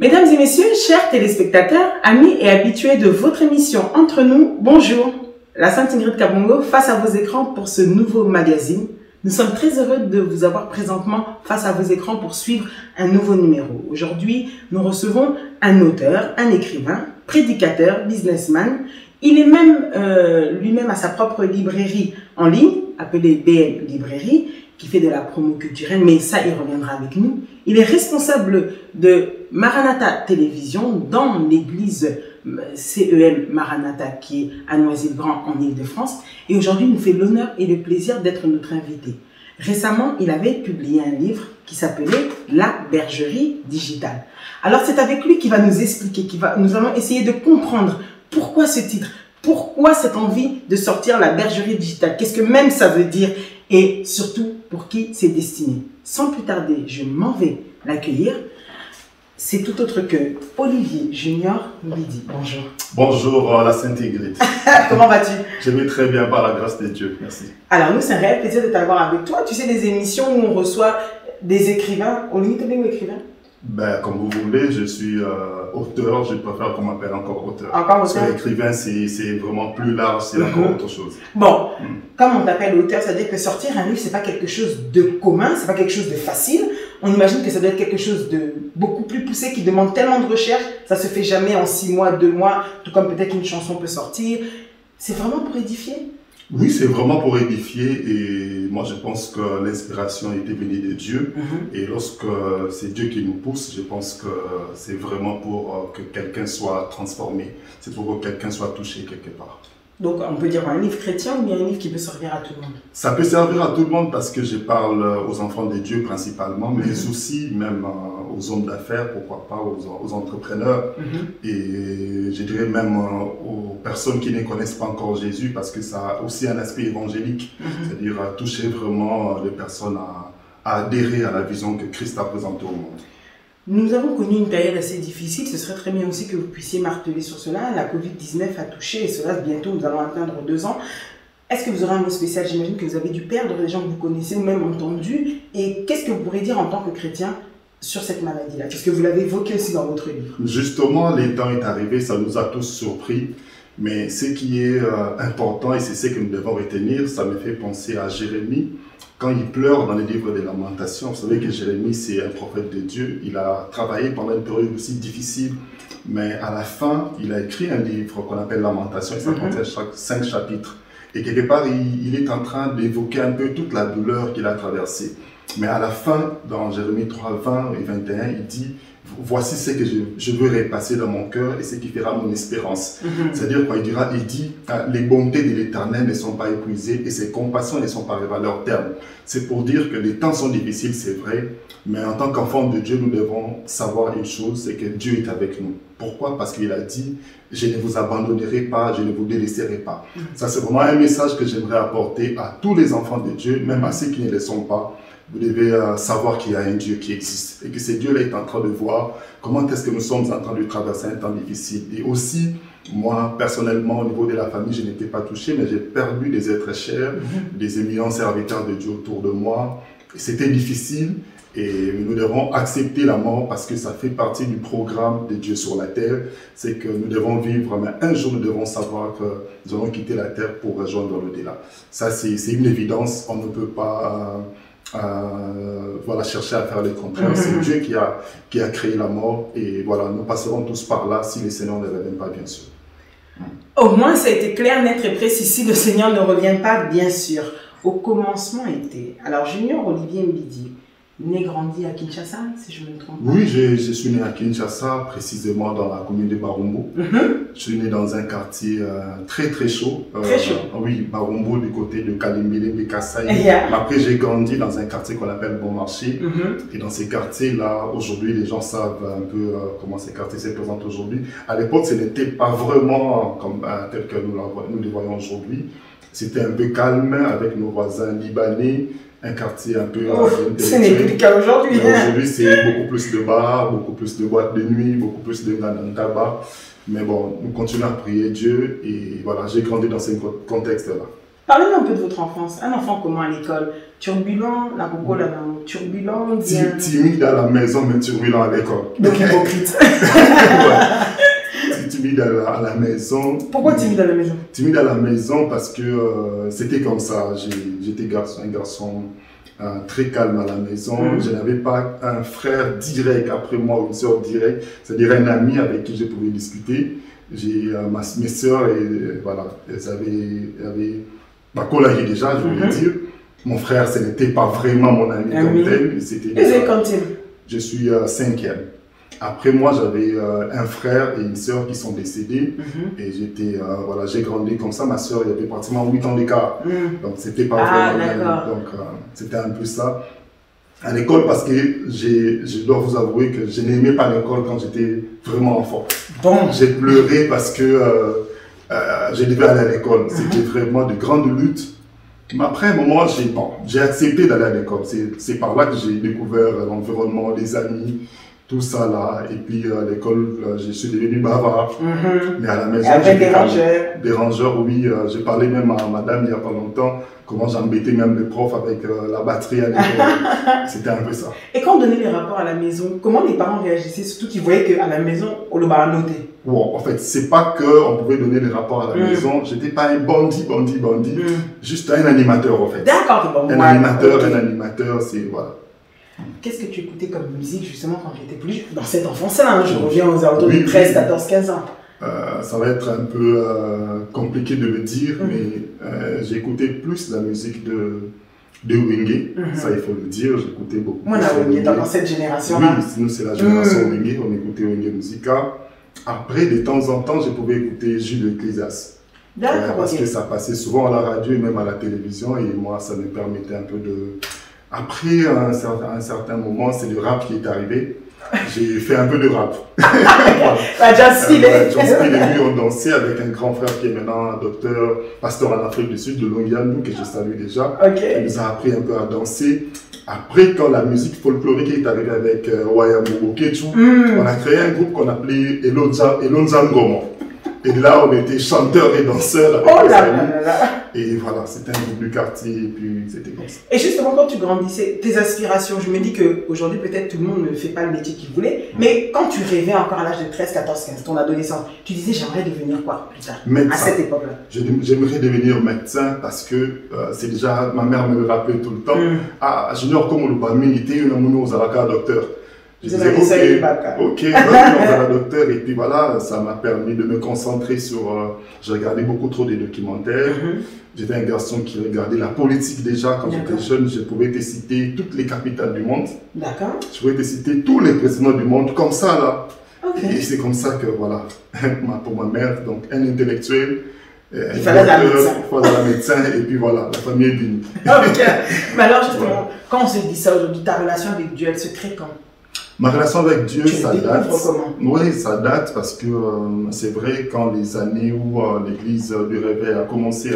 Mesdames et messieurs, chers téléspectateurs, amis et habitués de votre émission Entre nous, bonjour. La Sainte Ingrid Kabongo face à vos écrans pour ce nouveau magazine. Nous sommes très heureux de vous avoir présentement face à vos écrans pour suivre un nouveau numéro. Aujourd'hui, nous recevons un auteur, un écrivain, prédicateur, businessman. Il est même lui-même à sa propre librairie en ligne, appelée BM Librairie, qui fait de la promo culturelle, mais ça, il reviendra avec nous. Il est responsable de Maranatha Télévision dans l'église CEM Maranatha qui est à Noisy-le-Grand en Île-de-France. Et aujourd'hui, il nous fait l'honneur et le plaisir d'être notre invité. Récemment, il avait publié un livre qui s'appelait La Bergerie Digitale. Alors, c'est avec lui qu'il va nous expliquer, nous allons essayer de comprendre pourquoi ce titre, pourquoi cette envie de sortir La Bergerie Digitale, qu'est-ce que même ça veut dire et surtout pour qui c'est destiné. Sans plus tarder, je m'en vais l'accueillir. C'est tout autre que Olivier Junior Mbidi. Bonjour. Bonjour la Sainte Ingrid. Comment vas-tu? Je vais très bien par la grâce de Dieu, merci. Alors nous, c'est un réel plaisir de t'avoir avec toi. Tu sais, des émissions où on reçoit des écrivains. Olivier, tu es écrivain? Ben, comme vous voulez, je suis auteur, je préfère qu'on m'appelle encore auteur. Encore auteur? Parce que écrivain, c'est vraiment plus large, c'est encore autre chose. Bon, comme on t'appelle auteur, ça veut dire que sortir un livre, c'est pas quelque chose de commun, c'est pas quelque chose de facile. On imagine que ça doit être quelque chose de beaucoup plus poussé, qui demande tellement de recherche, ça se fait jamais en 6 mois, 2 mois, tout comme peut-être une chanson peut sortir. C'est vraiment pour édifier? Oui, c'est vraiment pour édifier et moi je pense que l'inspiration était venue de Dieu et lorsque c'est Dieu qui nous pousse, je pense que c'est vraiment pour que quelqu'un soit transformé, c'est pour que quelqu'un soit touché quelque part. Donc on peut dire un livre chrétien ou bien un livre qui peut servir à tout le monde? Ça peut servir à tout le monde parce que je parle aux enfants de Dieu principalement, mais aussi même aux hommes d'affaires, pourquoi pas, aux entrepreneurs et je dirais même aux personnes qui ne connaissent pas encore Jésus parce que ça a aussi un aspect évangélique, c'est-à-dire toucher vraiment les personnes à adhérer à la vision que Christ a présentée au monde. Nous avons connu une période assez difficile, ce serait très bien aussi que vous puissiez marteler sur cela. La Covid-19 a touché et cela bientôt nous allons atteindre 2 ans. Est-ce que vous aurez un mot spécial? J'imagine que vous avez dû perdre des gens que vous connaissez ou même entendus. Et qu'est-ce que vous pourrez dire en tant que chrétien sur cette maladie-là? Parce que vous l'avez évoqué aussi dans votre livre. Justement, les temps est arrivé, ça nous a tous surpris. Mais ce qui est important et c'est ce que nous devons retenir, ça me fait penser à Jérémie. Quand il pleure dans les livres des Lamentations, vous savez que Jérémie, c'est un prophète de Dieu. Il a travaillé pendant une période aussi difficile, mais à la fin, il a écrit un livre qu'on appelle Lamentations, et ça contient 5 chapitres. Et quelque part, il est en train d'évoquer un peu toute la douleur qu'il a traversée. Mais à la fin, dans Jérémie 3, 20 et 21, il dit « Voici ce que je veux repasser dans mon cœur et ce qui fera mon espérance. C'est-à-dire, quand il dit « Les bontés de l'Éternel ne sont pas épuisées et ses compassions ne sont pas arrivées à leur terme. » C'est pour dire que les temps sont difficiles, c'est vrai, mais en tant qu'enfants de Dieu, nous devons savoir une chose, c'est que Dieu est avec nous. Pourquoi? Parce qu'il a dit « Je ne vous abandonnerai pas, je ne vous délaisserai pas. » Ça, c'est vraiment un message que j'aimerais apporter à tous les enfants de Dieu, même à ceux qui ne le sont pas. Vous devez savoir qu'il y a un Dieu qui existe et que ce Dieu-là est en train de voir comment est-ce que nous sommes en train de traverser un temps difficile. Et aussi, moi, personnellement, au niveau de la famille, je n'étais pas touché, mais j'ai perdu des êtres chers, des éminents serviteurs de Dieu autour de moi. C'était difficile et nous devons accepter la mort parce que ça fait partie du programme de Dieu sur la terre. C'est que nous devons vivre, mais un jour nous devons savoir que nous allons quitter la terre pour rejoindre l'au-delà. Ça, c'est une évidence, on ne peut pas... voilà, chercher à faire le contraire. C'est Dieu qui a créé la mort et voilà, nous passerons tous par là si le Seigneur ne revient pas, bien sûr. Au moins, ça a été clair, net et précis. Si le Seigneur ne revient pas, bien sûr. Au commencement était. Alors, Junior Olivier Mbidi, né, grandi à Kinshasa, si je ne me trompe pas. Oui, je suis né à Kinshasa, précisément dans la commune de Barumbu. Je suis né dans un quartier très très chaud. Très chaud. Oui, Barumbu du côté de Kalimbele, Bekasaï. Yeah. Après, j'ai grandi dans un quartier qu'on appelle Bon Marché. Et dans ces quartiers-là, aujourd'hui, les gens savent un peu comment ces quartiers se présentent aujourd'hui. À l'époque, ce n'était pas vraiment comme tel que nous les voyons aujourd'hui. C'était un peu calme avec nos voisins libanais. Un quartier un peu ce n'est plus le cas aujourd'hui. Aujourd'hui, c'est beaucoup plus de bars, beaucoup plus de boîtes de nuit, beaucoup plus de tabac. Mais bon, nous continuons à prier Dieu et voilà, j'ai grandi dans ce contexte-là. Parlez-nous un peu de votre enfance. Un enfant comment à l'école? Turbulent, la coco, la turbulent, bien... Timide à la maison, mais turbulent à l'école. Donc hypocrite. Ouais. Timide à la maison. Pourquoi timide à la maison? Timide à la maison parce que c'était comme ça. J'étais un garçon très calme à la maison. Je n'avais pas un frère direct après moi ou une soeur directe, c'est-à-dire un ami avec qui je pouvais discuter. J'ai mes soeurs et voilà, elles avaient ma collègue déjà, je voulais dire. Mon frère, ce n'était pas vraiment mon ami comme tel. Et quand je suis cinquième. Après moi, j'avais un frère et une sœur qui sont décédés. Et voilà, j'ai grandi comme ça. Ma sœur, il y avait pratiquement 8 ans d'écart. Donc, c'était pas vraiment... Donc, c'était un peu ça. À l'école, parce que je dois vous avouer que je n'aimais pas l'école quand j'étais vraiment enfant. Bon. J'ai pleuré parce que je devais aller à l'école. C'était vraiment de grandes luttes. Mais après un moment, j'ai accepté d'aller à l'école. C'est par là que j'ai découvert l'environnement, les amis, tout ça là. Et puis à l'école, je suis devenu bavard. Mais à la maison, avec des rangeurs. Des rangeurs, oui. J'ai parlé même à madame il n'y a pas longtemps, comment j'embêtais même les profs avec la batterie à l'école. C'était un peu ça. Et quand on donnait les rapports à la maison, comment les parents réagissaient, surtout qu'ils voyaient qu'à la maison, on le notait? Bon, en fait, c'est pas qu'on pouvait donner les rapports à la maison. J'étais pas un bandit. Juste un animateur, en fait. D'accord, bon. Un animateur, c'est... Voilà. Qu'est-ce que tu écoutais comme musique, justement, quand tu étais plus dans cette enfance-là? Je reviens aux alentours de 13, 14, 15 ans. Ça va être un peu compliqué de le dire, mais j'écoutais plus la musique de Wenge, ça il faut le dire, j'écoutais beaucoup. Moi, Wenge, dans cette génération-là. Oui, nous c'est la génération Wenge, on écoutait Wenge Musica. Après, de temps en temps, je pouvais écouter Jules Ecclésias. D'accord, parce que ça passait souvent à la radio et même à la télévision, et moi, ça me permettait un peu de... Après, à un certain moment, c'est le rap qui est arrivé. J'ai fait un peu de rap. Just Feel, lui, on dansait avec un grand frère qui est maintenant un docteur, pasteur en Afrique du Sud, de Longiandou, que je salue déjà. Il nous a appris un peu à danser. Après, quand la musique folklorique est arrivée avec Wayambo Ketchu, on a créé un groupe qu'on appelait Elonzangomo. Et là, on était chanteurs et danseurs. Et voilà, c'était un groupe du quartier, et puis c'était comme ça. Et justement, quand tu grandissais, tes aspirations, je me dis qu'aujourd'hui, peut-être tout le monde ne fait pas le métier qu'il voulait, mais quand tu rêvais encore à l'âge de 13, 14, 15, ton adolescence, tu disais, j'aimerais devenir quoi plus tard, médecin. À cette époque-là? J'aimerais devenir médecin parce que c'est déjà, ma mère me le rappelait tout le temps. Ah, junior comme le Bami, il était une docteur. Je disais, ok, on docteur, et puis voilà, ça m'a permis de me concentrer sur... je regardais beaucoup trop des documentaires. J'étais un garçon qui regardait la politique déjà. Quand j'étais jeune, je pouvais te citer toutes les capitales du monde. D'accord. Je pouvais te citer tous les présidents du monde, comme ça là. Et c'est comme ça que, voilà, pour ma mère, donc un intellectuel, il fallait la médecin, et puis voilà, la famille est digne. Mais alors justement, quand on se dit ça aujourd'hui, ta relation avec Dieu, elle se crée quand? Ma relation avec Dieu, ça date. Comment? Oui, ça date parce que c'est vrai, quand les années où l'église du réveil a commencé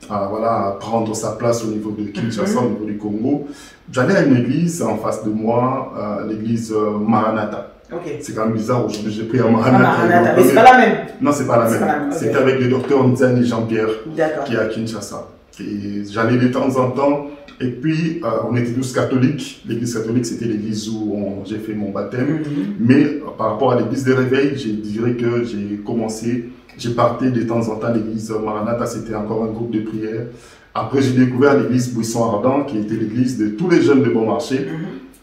à prendre sa place au niveau de Kinshasa, au niveau du Congo, j'allais à une église en face de moi, l'église Maranatha. C'est quand même bizarre, aujourd'hui j'ai pris à Maranatha. Mais c'est pas la même? Non, c'est pas la même. C'était avec le docteur Nzani Jean-Pierre qui est à Kinshasa. Et j'allais de temps en temps. Et puis, on était tous catholiques. L'église catholique, c'était l'église où j'ai fait mon baptême. Mais par rapport à l'église de réveil, je dirais que j'ai parté de temps en temps à l'église Maranatha, c'était encore un groupe de prière. Après, j'ai découvert l'église Buisson Ardent, qui était l'église de tous les jeunes de Bon Marché,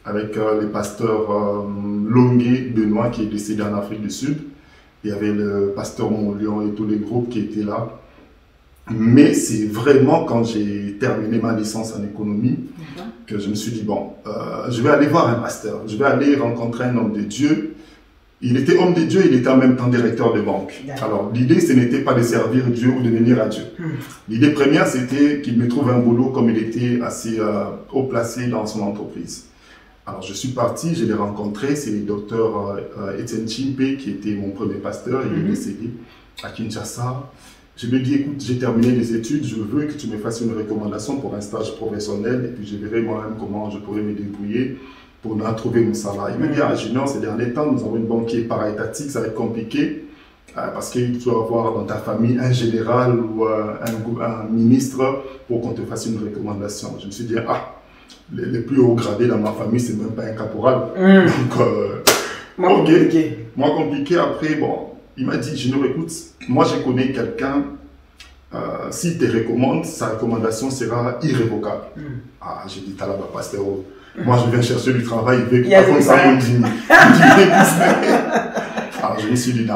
avec les pasteurs Longué Benoît, qui est décédé en Afrique du Sud. Il y avait le pasteur Montlion et tous les groupes qui étaient là. Mais c'est vraiment quand j'ai terminé ma licence en économie que je me suis dit, bon, je vais aller voir un pasteur, je vais aller rencontrer un homme de Dieu. Il était homme de Dieu, il était en même temps directeur de banque. Alors l'idée, ce n'était pas de servir Dieu ou de venir à Dieu. L'idée première, c'était qu'il me trouve un boulot comme il était assez haut placé dans son entreprise. Alors je suis parti, je l'ai rencontré, c'est le docteur Étienne Chimpe qui était mon premier pasteur, il est décédé à Kinshasa. Je lui ai dit, écoute, j'ai terminé les études, je veux que tu me fasses une recommandation pour un stage professionnel et puis je verrai moi-même comment je pourrais me débrouiller pour trouver mon salaire. Il m'a dit, ah Junior, ces derniers temps, nous avons une banque qui est para-étatique, ça va être compliqué parce qu'il doit avoir dans ta famille un général ou un ministre pour qu'on te fasse une recommandation. Je me suis dit, ah, les plus hauts gradés dans ma famille, c'est même pas un caporal. Donc, moi compliqué. Après, bon, il m'a dit, Junior, écoute, moi je connais quelqu'un, s'il te recommande, sa recommandation sera irrévocable. Ah, j'ai dit, Talaba, pasteur, moi je viens chercher du travail, il veut que comme ça, on dit, alors je me suis dit, non.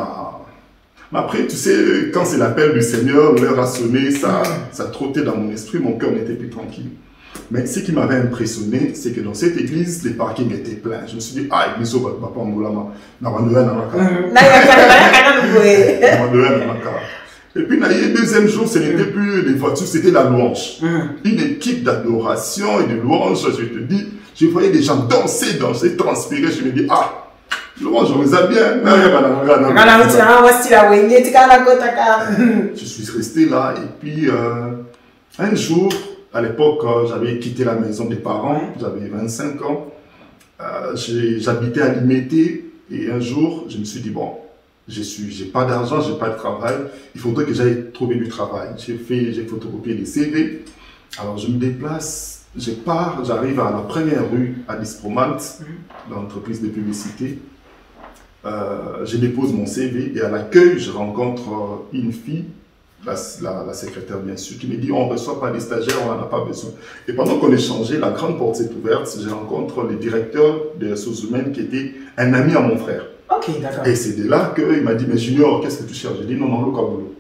Mais après, tu sais, quand c'est l'appel du Seigneur, l'heure a sonné, ça trottait dans mon esprit, mon cœur n'était plus tranquille. Mais ce qui m'avait impressionné, c'est que dans cette église, les parkings étaient pleins. Je me suis dit, ah, l'église au papa Moulama, et puis, le deuxième jour, ce n'était plus les voitures, c'était la louange. Une équipe d'adoration et de louange, je te dis, je voyais des gens danser, transpirer. Je me dis, ah, louange, on les a bien. Je suis resté là, et puis, un jour, à l'époque, j'avais quitté la maison des parents, j'avais 25 ans. J'habitais à Limité et un jour, je me suis dit, bon, j'ai pas d'argent, j'ai pas de travail, il faudrait que j'aille trouver du travail. J'ai photocopié les CV. Alors je me déplace, je pars, j'arrive à la première rue à Dispromalt, l'entreprise de publicité. Je dépose mon CV et à l'accueil, je rencontre une fille, la secrétaire bien sûr, qui me dit on ne reçoit pas des stagiaires, on n'en a pas besoin. Et pendant qu'on échangeait, la grande porte s'est ouverte, je rencontre le directeur des ressources humaines qui était un ami à mon frère. Ok, d'accord. Et c'est de là qu'il m'a dit mais Junior, qu'est-ce que tu cherches? J'ai dit non, le boulot.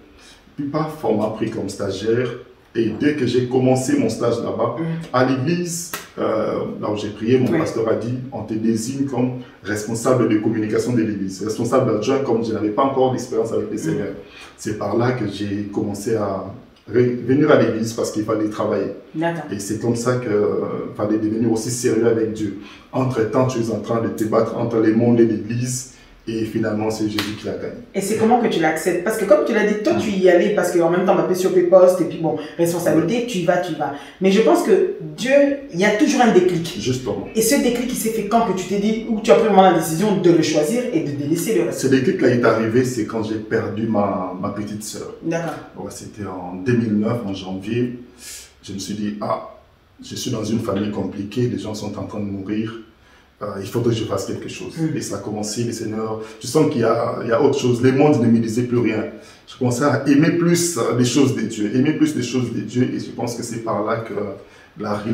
Puis paf, on m'a pris comme stagiaire. Et dès que j'ai commencé mon stage là-bas, à l'église, là où j'ai prié, mon pasteur a dit on te désigne comme responsable de communication de l'église, responsable adjoint, comme je n'avais pas encore d'expérience avec les seigneurs. C'est par là que j'ai commencé à venir à l'église parce qu'il fallait travailler. Et c'est comme ça qu'il fallait devenir aussi sérieux avec Dieu. Entre-temps, tu es en train de te battre entre les mondes et l'église. Et finalement, c'est Jésus qui l'a gagné. Et c'est comment que tu l'acceptes? Parce que comme tu l'as dit, toi, tu y allais parce qu'en même temps, on sur tes postes et puis bon, responsabilité, tu y vas. Mais je pense que Dieu, il y a toujours un déclic. Justement. Et ce déclic, il s'est fait quand que tu t'es dit, ou tu as pris vraiment la décision de le choisir et de délaisser le reste? Ce déclic-là est arrivé, c'est quand j'ai perdu ma petite sœur. D'accord. Ouais, c'était en 2009, en janvier. Je me suis dit, ah, je suis dans une famille compliquée, les gens sont en train de mourir. Il faudrait que je fasse quelque chose. Et ça a commencé, les seigneurs, je sens qu'il y a autre chose. Les mondes ne me disaient plus rien. Je commençais à aimer plus les choses de Dieu, et je pense que c'est par là que la vraie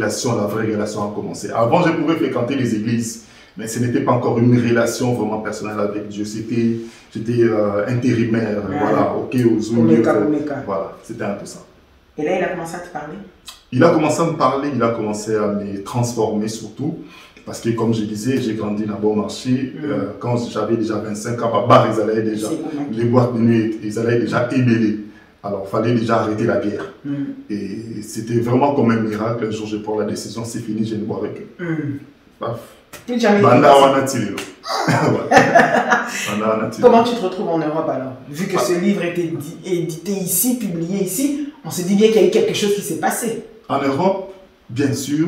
relation a commencé. Avant, je pouvais fréquenter les églises, mais ce n'était pas encore une relation vraiment personnelle avec Dieu. J'étais intérimaire, voilà, ok, voilà, c'était un peu ça. Et là, il a commencé à te parler? Il a commencé à me parler, il a commencé à me transformer surtout. Parce que, comme je disais, j'ai grandi là-bas au marché. Quand j'avais déjà 25 ans, ils allaient déjà, les boîtes de nuit, ils allaient déjà émeler. Alors, il fallait déjà arrêter la guerre. Et c'était vraiment comme un miracle. Un jour, je prends la décision, c'est fini, je ne bois avec eux. Paf. Plus jamais. Comment tu te retrouves en Europe alors? Vu que ce livre était édité ici, publié ici, on se dit bien qu'il y a eu quelque chose qui s'est passé. En Europe, bien sûr.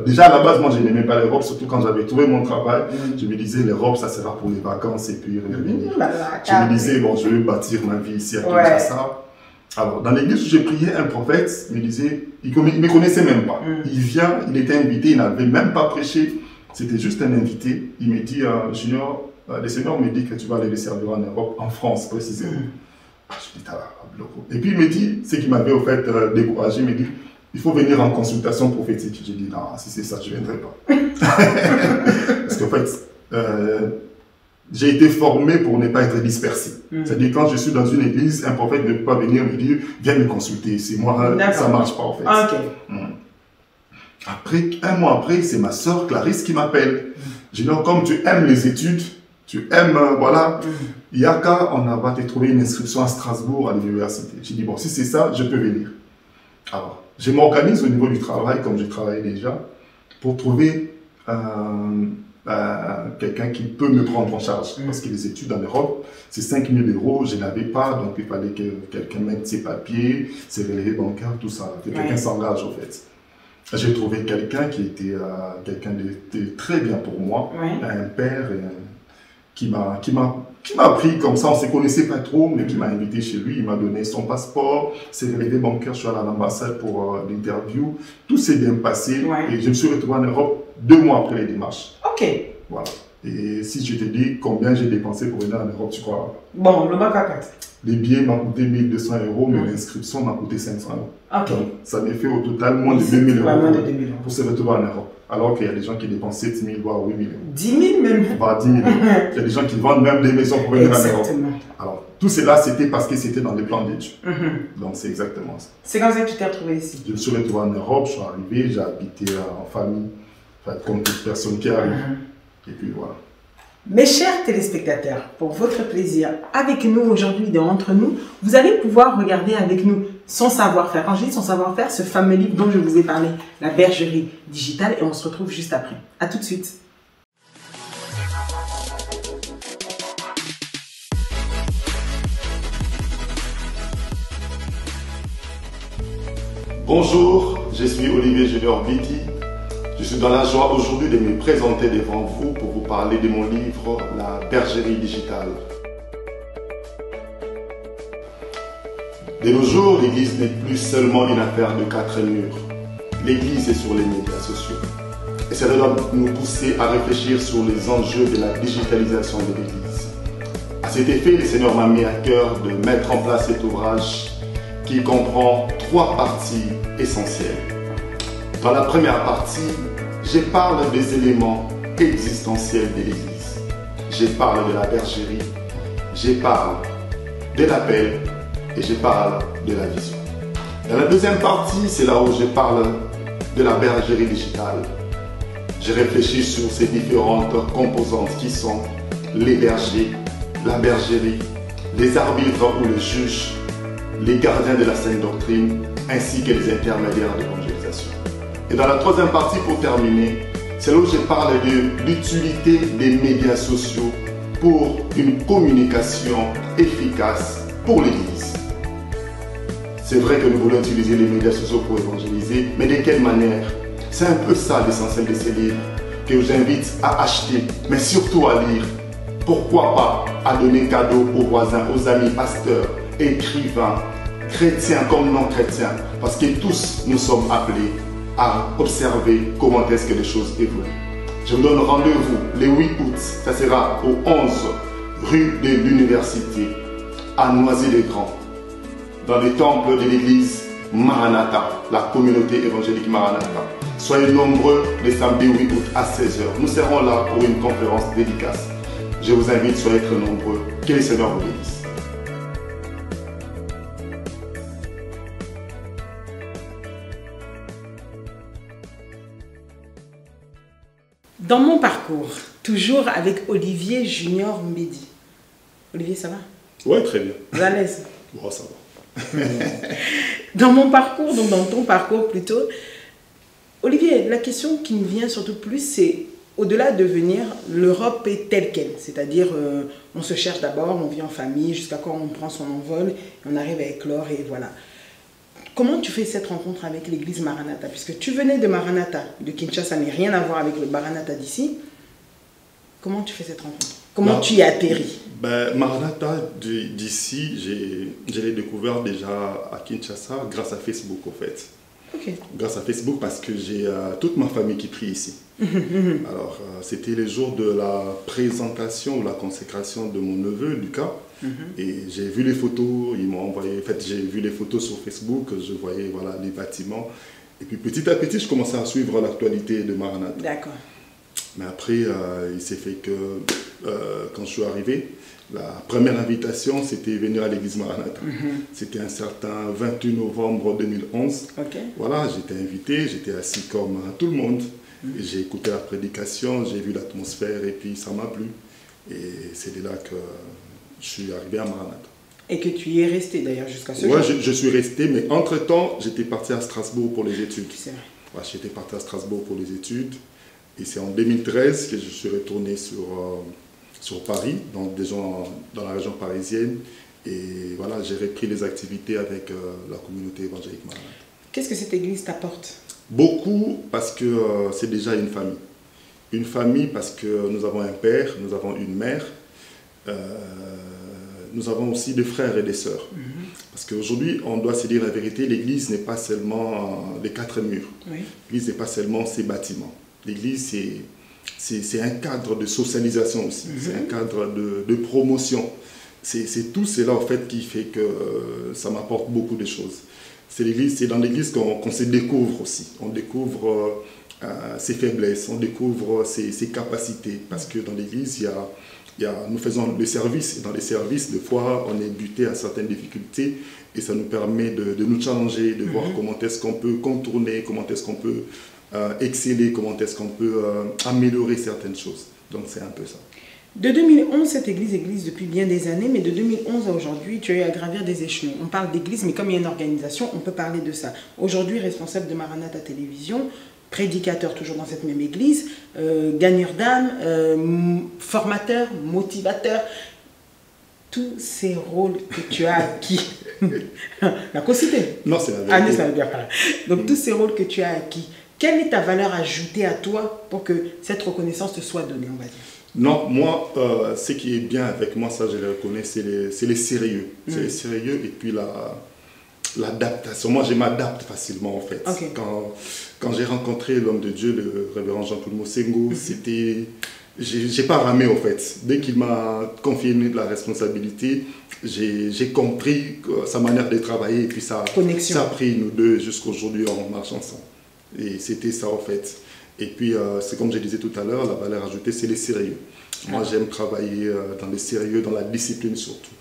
Déjà, à la base, moi, je n'aimais pas l'Europe, surtout quand j'avais trouvé mon travail. Je me disais, l'Europe, ça sera pour les vacances et puis revenir. Je me disais, bon, je vais bâtir ma vie ici à Kinshasa. Alors, dans l'église où j'ai prié, un prophète me disait, il ne me connaissait même pas. Il vient, il était invité, il n'avait même pas prêché. C'était juste un invité. Il me dit, Junior, le Seigneur me dit que tu vas aller le servir en Europe, en France précisément. Je dis, et puis il me dit, ce qui m'avait au fait découragé, il me dit, il faut venir en consultation prophétique. J'ai dit, non, si c'est ça, je ne viendrai pas. Parce qu'en fait, j'ai été formé pour ne pas être dispersé. C'est-à-dire, quand je suis dans une église, un prophète ne peut pas venir me dire, viens me consulter. C'est moi, ça ne marche pas en fait. Après, un mois après, c'est ma soeur Clarisse qui m'appelle. Je dis, non, comme tu aimes les études, tu aimes, voilà, il y a qu'à, on va te trouver une inscription à Strasbourg à l'université. J'ai dit, bon, si c'est ça, je peux venir. Alors, je m'organise au niveau du travail, comme je travaillais déjà, pour trouver quelqu'un qui peut me prendre en charge. Parce que les études en Europe, c'est 5 000 €, je n'avais pas, donc il fallait que quelqu'un mette ses papiers, ses relevés bancaires, tout ça, que quelqu'un s'engage en fait. J'ai trouvé quelqu'un qui était quelqu'un de très bien pour moi, un père qui m'a pris comme ça, on ne se connaissait pas trop, mais qui m'a invité chez lui, il m'a donné son passeport, ses relevés bancaires, je suis allé à l'ambassade pour l'interview, tout s'est bien passé et je me suis retrouvé en Europe 2 mois après les démarches. Ok. Voilà. Et si je te dis combien j'ai dépensé pour venir en Europe, tu crois? Bon, le bac à 4. Les billets m'ont coûté 1 200 €, mais l'inscription m'a coûté 500 €. Ok. Donc, ça m'a fait au total moins de 2 000 € moins de 2 000 € pour se retrouver en Europe. Alors qu'il y a des gens qui dépensent 7 000 voire 8 000 €. 10 000 même. Voire 10 000 €. Il y a des gens qui vendent même des maisons pour venir en Europe. Exactement. Alors, tout cela, c'était parce que c'était dans les plans d'études. Donc, c'est exactement ça. C'est comme ça que tu t'es retrouvé ici? Je me suis retrouvé en Europe, je suis arrivé, j'ai habité en famille, enfin, comme toute personne qui arrive. Et puis voilà. Mes chers téléspectateurs, pour votre plaisir, avec nous aujourd'hui dans Entre nous, vous allez pouvoir regarder avec nous son savoir-faire. Quand je dis son savoir-faire, ce fameux livre dont je vous ai parlé, La Bergerie Digitale, et on se retrouve juste après. À tout de suite. Bonjour, je suis Olivier Junior Biti. Je suis dans la joie aujourd'hui de me présenter devant vous pour vous parler de mon livre La Bergerie Digitale. De nos jours, l'Église n'est plus seulement une affaire de 4 murs. L'Église est sur les médias sociaux. Et cela doit nous pousser à réfléchir sur les enjeux de la digitalisation de l'Église. À cet effet, le Seigneur m'a mis à cœur de mettre en place cet ouvrage qui comprend 3 parties essentielles. Dans la première partie, je parle des éléments existentiels de l'Église. Je parle de la bergerie, je parle de l'appel et je parle de la vision. Dans la deuxième partie, c'est là où je parle de la bergerie digitale. Je réfléchis sur ces différentes composantes qui sont les bergers, la bergerie, les arbitres ou les juges, les gardiens de la saine doctrine, ainsi que les intermédiaires de l'évangélisation. Et dans la troisième partie, pour terminer, c'est là où je parle de l'utilité des médias sociaux pour une communication efficace pour l'Église. C'est vrai que nous voulons utiliser les médias sociaux pour évangéliser, mais de quelle manière? C'est un peu ça l'essentiel de ces livres que je vous invite à acheter, mais surtout à lire. Pourquoi pas à donner cadeau aux voisins, aux amis pasteurs, écrivains, chrétiens comme non chrétiens, parce que tous nous sommes appelés à observer comment est-ce que les choses évoluent. Je vous donne rendez-vous le 8 août, ça sera au 11 rue de l'Université, à Noisy-le-Grand, dans le temple de l'église Maranatha, la communauté évangélique Maranatha. Soyez nombreux le samedi 8 août à 16 h. Nous serons là pour une conférence dédicace. Je vous invite, soyez très nombreux. Que le Seigneur vous bénisse. Dans mon parcours, toujours avec Olivier Junior Mbedi. Olivier, ça va? Ouais, très bien. Vous êtes à l'aise? Bon, ça va. Dans mon parcours, donc dans ton parcours plutôt, Olivier, la question qui me vient surtout plus, c'est au-delà de venir, l'Europe est telle qu'elle. C'est-à-dire, on se cherche d'abord, on vit en famille, jusqu'à quand on prend son envol, on arrive à éclore et voilà. Comment tu fais cette rencontre avec l'église Maranatha? Puisque tu venais de Maranatha, de Kinshasa, mais rien à voir avec le Maranatha d'ici. Comment tu fais cette rencontre? Comment tu y atterris? Maranatha d'ici, je l'ai découvert déjà à Kinshasa grâce à Facebook en fait. Okay. Grâce à Facebook parce que j'ai toute ma famille qui prie ici. Alors c'était les jours de la présentation ou la consécration de mon neveu Lucas. Et j'ai vu les photos, ils m'ont envoyé, en fait j'ai vu les photos sur Facebook, je voyais voilà, les bâtiments. Et puis petit à petit, je commençais à suivre l'actualité de Maranatha. D'accord. Mais après, il s'est fait que quand je suis arrivé, la première invitation, c'était venir à l'église Maranatha. C'était un certain 28 novembre 2011. Voilà, j'étais invité, j'étais assis comme tout le monde. J'ai écouté la prédication, j'ai vu l'atmosphère et puis ça m'a plu. Et c'est de là que je suis arrivé à Maranatha. Et que tu y es resté d'ailleurs jusqu'à ce jour. Oui, je suis resté, mais entre-temps, j'étais parti à Strasbourg pour les études. C'est vrai. Ouais, j'étais parti à Strasbourg pour les études. Et c'est en 2013 que je suis retourné sur Paris, donc déjà dans la région parisienne. Et voilà, j'ai repris les activités avec la communauté évangélique Maranatha. Qu'est-ce que cette église t'apporte? Beaucoup, parce que c'est déjà une famille. Une famille parce que nous avons un père, nous avons une mère, nous avons aussi des frères et des sœurs. Parce qu'aujourd'hui, on doit se dire la vérité, l'église n'est pas seulement les quatre murs. L'église n'est pas seulement ces bâtiments. L'église, c'est un cadre de socialisation aussi, c'est un cadre de promotion. C'est tout cela en fait qui fait que ça m'apporte beaucoup de choses. C'est dans l'église qu'on se découvre aussi. On découvre ses faiblesses, on découvre ses capacités. Parce que dans l'église, nous faisons le service. Et dans les services, des fois, on est buté à certaines difficultés. Et ça nous permet de nous challenger, de voir comment est-ce qu'on peut contourner, comment est-ce qu'on peut exceller, comment est-ce qu'on peut améliorer certaines choses. Donc c'est un peu ça. De 2011, cette église existe depuis bien des années, mais de 2011 à aujourd'hui, tu as eu à gravir des échelons. On parle d'église, mais comme il y a une organisation, on peut parler de ça. Aujourd'hui, responsable de Maranatha Télévision, prédicateur toujours dans cette même église, gagneur d'âme, formateur, motivateur, tous ces rôles que tu as acquis. La cocité. Non, c'est la vérité. Agnès l'avait bien parlé. Donc tous ces rôles que tu as acquis, quelle est ta valeur ajoutée à toi pour que cette reconnaissance te soit donnée, on va dire? Non, moi, ce qui est bien avec moi, ça je le reconnais, c'est les sérieux. C'est les sérieux et puis l'adaptation. Moi, je m'adapte facilement en fait. Quand j'ai rencontré l'homme de Dieu, le révérend Jean-Claude Mosengo, j'ai pas ramé en fait. Dès qu'il m'a confié de la responsabilité, j'ai compris sa manière de travailler et puis ça a pris nous deux jusqu'aujourd'hui, on marche ensemble. Et c'était ça en fait. Et puis, c'est comme je disais tout à l'heure, la valeur ajoutée, c'est les sérieux. Moi, j'aime travailler dans les sérieux, dans la discipline surtout.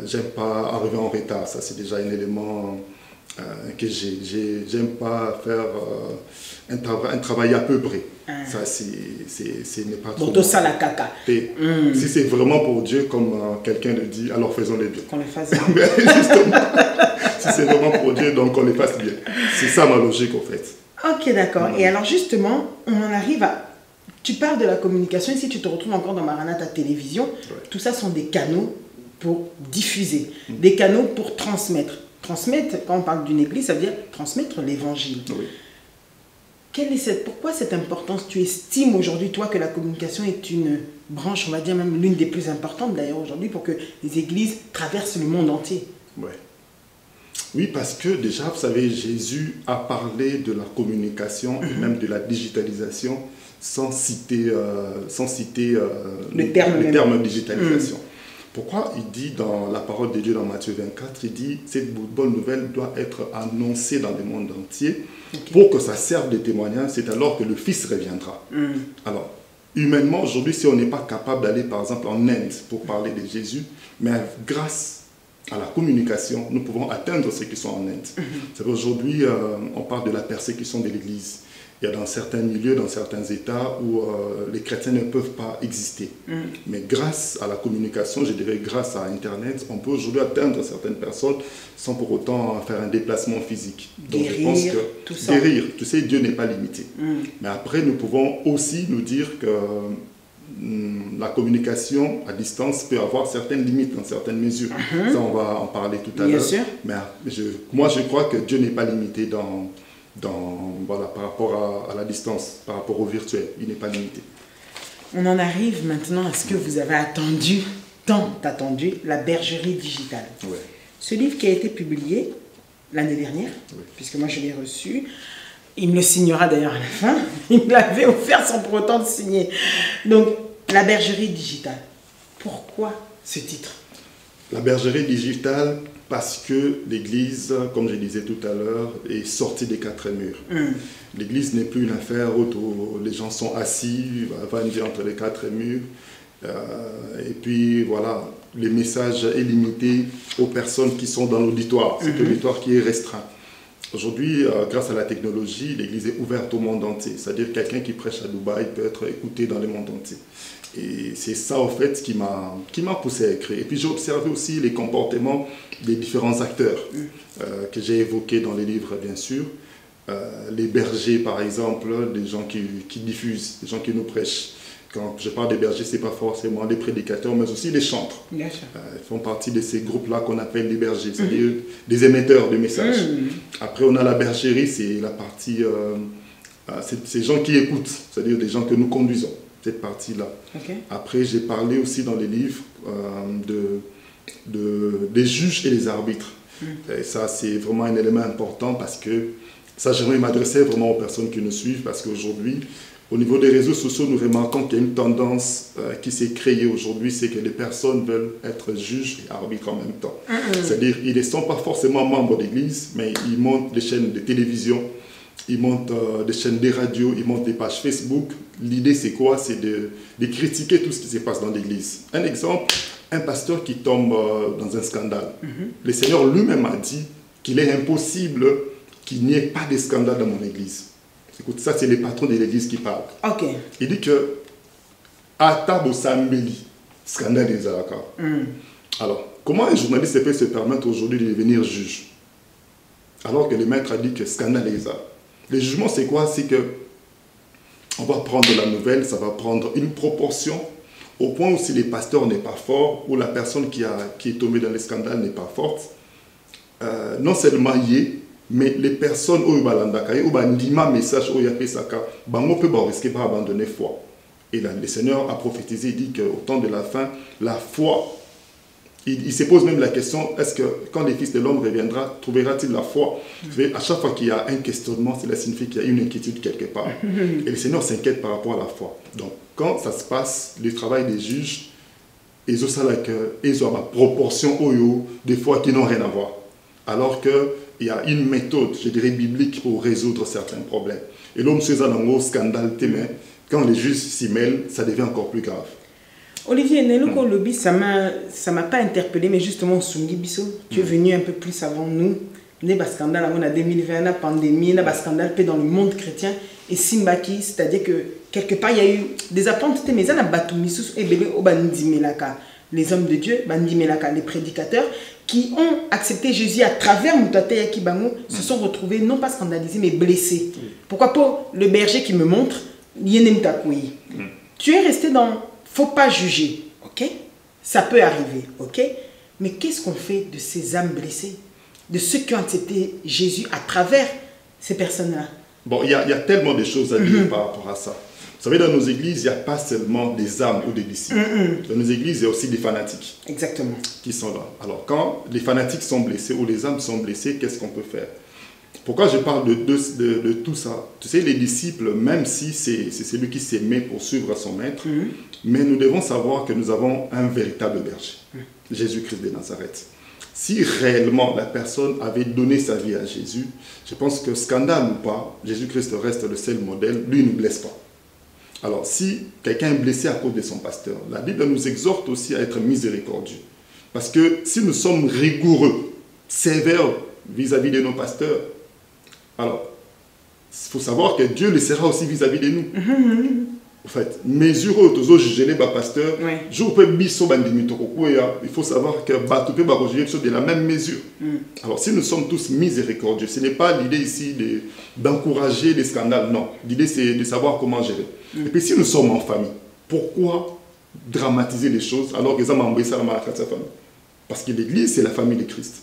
J'aime pas arriver en retard, ça c'est déjà un élément que j'aime pas faire un travail à peu près. Ça, c'est n'est pas trop. Bon, ça la caca. Si c'est vraiment pour Dieu, comme quelqu'un le dit, alors faisons-les bien. Qu'on les fasse bien. Justement, si c'est vraiment pour Dieu, donc qu'on les fasse bien. C'est ça ma logique en fait. Ok, d'accord. Et alors justement, on en arrive à... Tu parles de la communication, ici tu te retrouves encore dans Maranatha Télévision. Tout ça sont des canaux pour diffuser, des canaux pour transmettre. Transmettre, quand on parle d'une église, ça veut dire transmettre l'évangile. Pourquoi cette importance? Tu estimes aujourd'hui, toi, que la communication est une branche, on va dire même l'une des plus importantes d'ailleurs aujourd'hui, pour que les églises traversent le monde entier? Oui, parce que déjà, vous savez, Jésus a parlé de la communication et même de la digitalisation sans citer le terme digitalisation. Pourquoi il dit dans la parole de Dieu dans Matthieu 24, il dit « Cette bonne nouvelle doit être annoncée dans le monde entier pour que ça serve de témoignage, c'est alors que le Fils reviendra. » Alors, humainement, aujourd'hui, si on n'est pas capable d'aller par exemple en Inde pour parler de Jésus, mais grâce à la communication, nous pouvons atteindre ceux qui sont en Inde. Aujourd'hui, on parle de la persécution de l'Église. Il y a dans certains milieux, dans certains États où les chrétiens ne peuvent pas exister. Mais grâce à la communication, je dirais grâce à Internet, on peut aujourd'hui atteindre certaines personnes sans pour autant faire un déplacement physique. Donc guérir, je pense que guérir, tu sais, Dieu n'est pas limité. Mais après, nous pouvons aussi nous dire que la communication à distance peut avoir certaines limites dans certaines mesures. Ça, on va en parler tout à l'heure. Mais moi, je crois que Dieu n'est pas limité voilà, par rapport à la distance, par rapport au virtuel. Il n'est pas limité. On en arrive maintenant à ce que vous avez attendu, tant attendu, la bergerie digitale. Ce livre qui a été publié l'année dernière, puisque moi je l'ai reçu. Il me le signera d'ailleurs à la fin. Il me l'avait offert sans pour autant le signer. Donc, la bergerie digitale. Pourquoi ce titre? La bergerie digitale, parce que l'Église, comme je disais tout à l'heure, est sortie des quatre murs. L'Église n'est plus une affaire où les gens sont assis, entre les quatre murs. Et puis voilà, le message est limité aux personnes qui sont dans l'auditoire. C'est l'auditoire qui est restreint. Aujourd'hui, grâce à la technologie, l'Église est ouverte au monde entier. C'est-à-dire quelqu'un qui prêche à Dubaï peut être écouté dans le monde entier. Et c'est ça, en fait, qui m'a poussé à écrire. Et puis, j'ai observé aussi les comportements des différents acteurs que j'ai évoqués dans les livres, bien sûr. Les bergers, par exemple, des gens qui diffusent, des gens qui nous prêchent. Quand je parle des bergers, ce n'est pas forcément les prédicateurs, mais aussi les chantres. Bien sûr. Ils font partie de ces groupes-là qu'on appelle les bergers, c'est-à-dire des émetteurs de messages. Après, on a la bergerie, c'est la partie... c'est ces gens qui écoutent, c'est-à-dire des gens que nous conduisons, cette partie-là. Okay. Après, j'ai parlé aussi dans les livres des juges et des arbitres. Et ça, c'est vraiment un élément important parce que ça, j'aimerais m'adresser vraiment aux personnes qui nous suivent parce qu'aujourd'hui, au niveau des réseaux sociaux, nous remarquons qu'il y a une tendance qui s'est créée aujourd'hui, c'est que les personnes veulent être juges et arbitres en même temps. C'est-à-dire qu'ils ne sont pas forcément membres d'église, mais ils montent des chaînes de télévision, ils montent des chaînes de radio, ils montent des pages Facebook. L'idée, c'est quoi? C'est de critiquer tout ce qui se passe dans l'église. Un exemple, un pasteur qui tombe dans un scandale. Le Seigneur lui-même a dit qu'il est impossible qu'il n'y ait pas de scandale dans mon église. Écoute, ça, c'est les patrons de l'église qui parlent. Okay. Il dit que Atabo Sambeli, scandale des Alaka. Alors, comment un journaliste peut se permettre aujourd'hui de devenir juge? Alors que le maître a dit que scandale des Alaka. Le jugement, c'est quoi? C'est que on va prendre la nouvelle, ça va prendre une proportion au point où si le pasteur n'est pas fort, ou la personne qui est tombée dans le scandale n'est pas forte, non seulement y est, mais les personnes où ils message où ils risquer pas abandonner foi. Et là, le Seigneur a prophétisé, il dit qu'au temps de la fin, la foi, il se pose même la question, est-ce que quand le Fils de l'homme reviendra, trouvera-t-il la foi? À chaque fois qu'il y a un questionnement, cela signifie qu'il y a une inquiétude quelque part. Et le Seigneur s'inquiète par rapport à la foi. Donc, quand ça se passe, le travail des juges, ils ont la proportion des fois qui n'ont rien à voir. Alors qu'il y a une méthode, je dirais, biblique pour résoudre certains problèmes. Et l'homme se un scandale, mais quand les juges s'y mêlent, ça devient encore plus grave. Olivier, Neloko Lobby, ça m'a pas interpellé, mais justement, Sungi Bisso, tu es venu un peu plus avant nous. Il y a un scandale en 2020, la pandémie, il y a un scandale dans le monde chrétien. Et Simbaki, c'est-à-dire que quelque part, il y a eu des attentes, mais il y a les hommes de Dieu, les prédicateurs, qui ont accepté Jésus à travers Moutate Kibango, se sont retrouvés non pas scandalisés, mais blessés. Pourquoi pas le berger qui me montre, tu es resté dans faut pas juger, ok? Ça peut arriver, ok? Mais qu'est-ce qu'on fait de ces âmes blessées, de ceux qui ont accepté Jésus à travers ces personnes-là? Bon, il y a tellement de choses à dire par rapport à ça. Vous savez, dans nos églises, il n'y a pas seulement des âmes ou des disciples. Dans nos églises, il y a aussi des fanatiques. Exactement. Qui sont là. Alors, quand les fanatiques sont blessés ou les âmes sont blessées, qu'est-ce qu'on peut faire? Pourquoi je parle de tout ça? Tu sais, les disciples, même si c'est celui qui s'est mis pour suivre son maître, mais nous devons savoir que nous avons un véritable berger, Jésus-Christ de Nazareth. Si réellement la personne avait donné sa vie à Jésus, je pense que scandale ou pas, Jésus-Christ reste le seul modèle, lui ne blesse pas. Alors, si quelqu'un est blessé à cause de son pasteur, la Bible nous exhorte aussi à être miséricordieux. Parce que si nous sommes rigoureux, sévères vis-à-vis de nos pasteurs, alors, il faut savoir que Dieu le sera aussi vis-à-vis de nous. En fait, mesureux, toujours juger les pasteurs, il faut savoir que de la même mesure. Alors, si nous sommes tous miséricordieux, ce n'est pas l'idée ici d'encourager les scandales, non. L'idée, c'est de savoir comment gérer. Et puis, si nous sommes en famille, pourquoi dramatiser les choses alors que ça m'a embêté à la famille? Parce que l'Église, c'est la famille de Christ.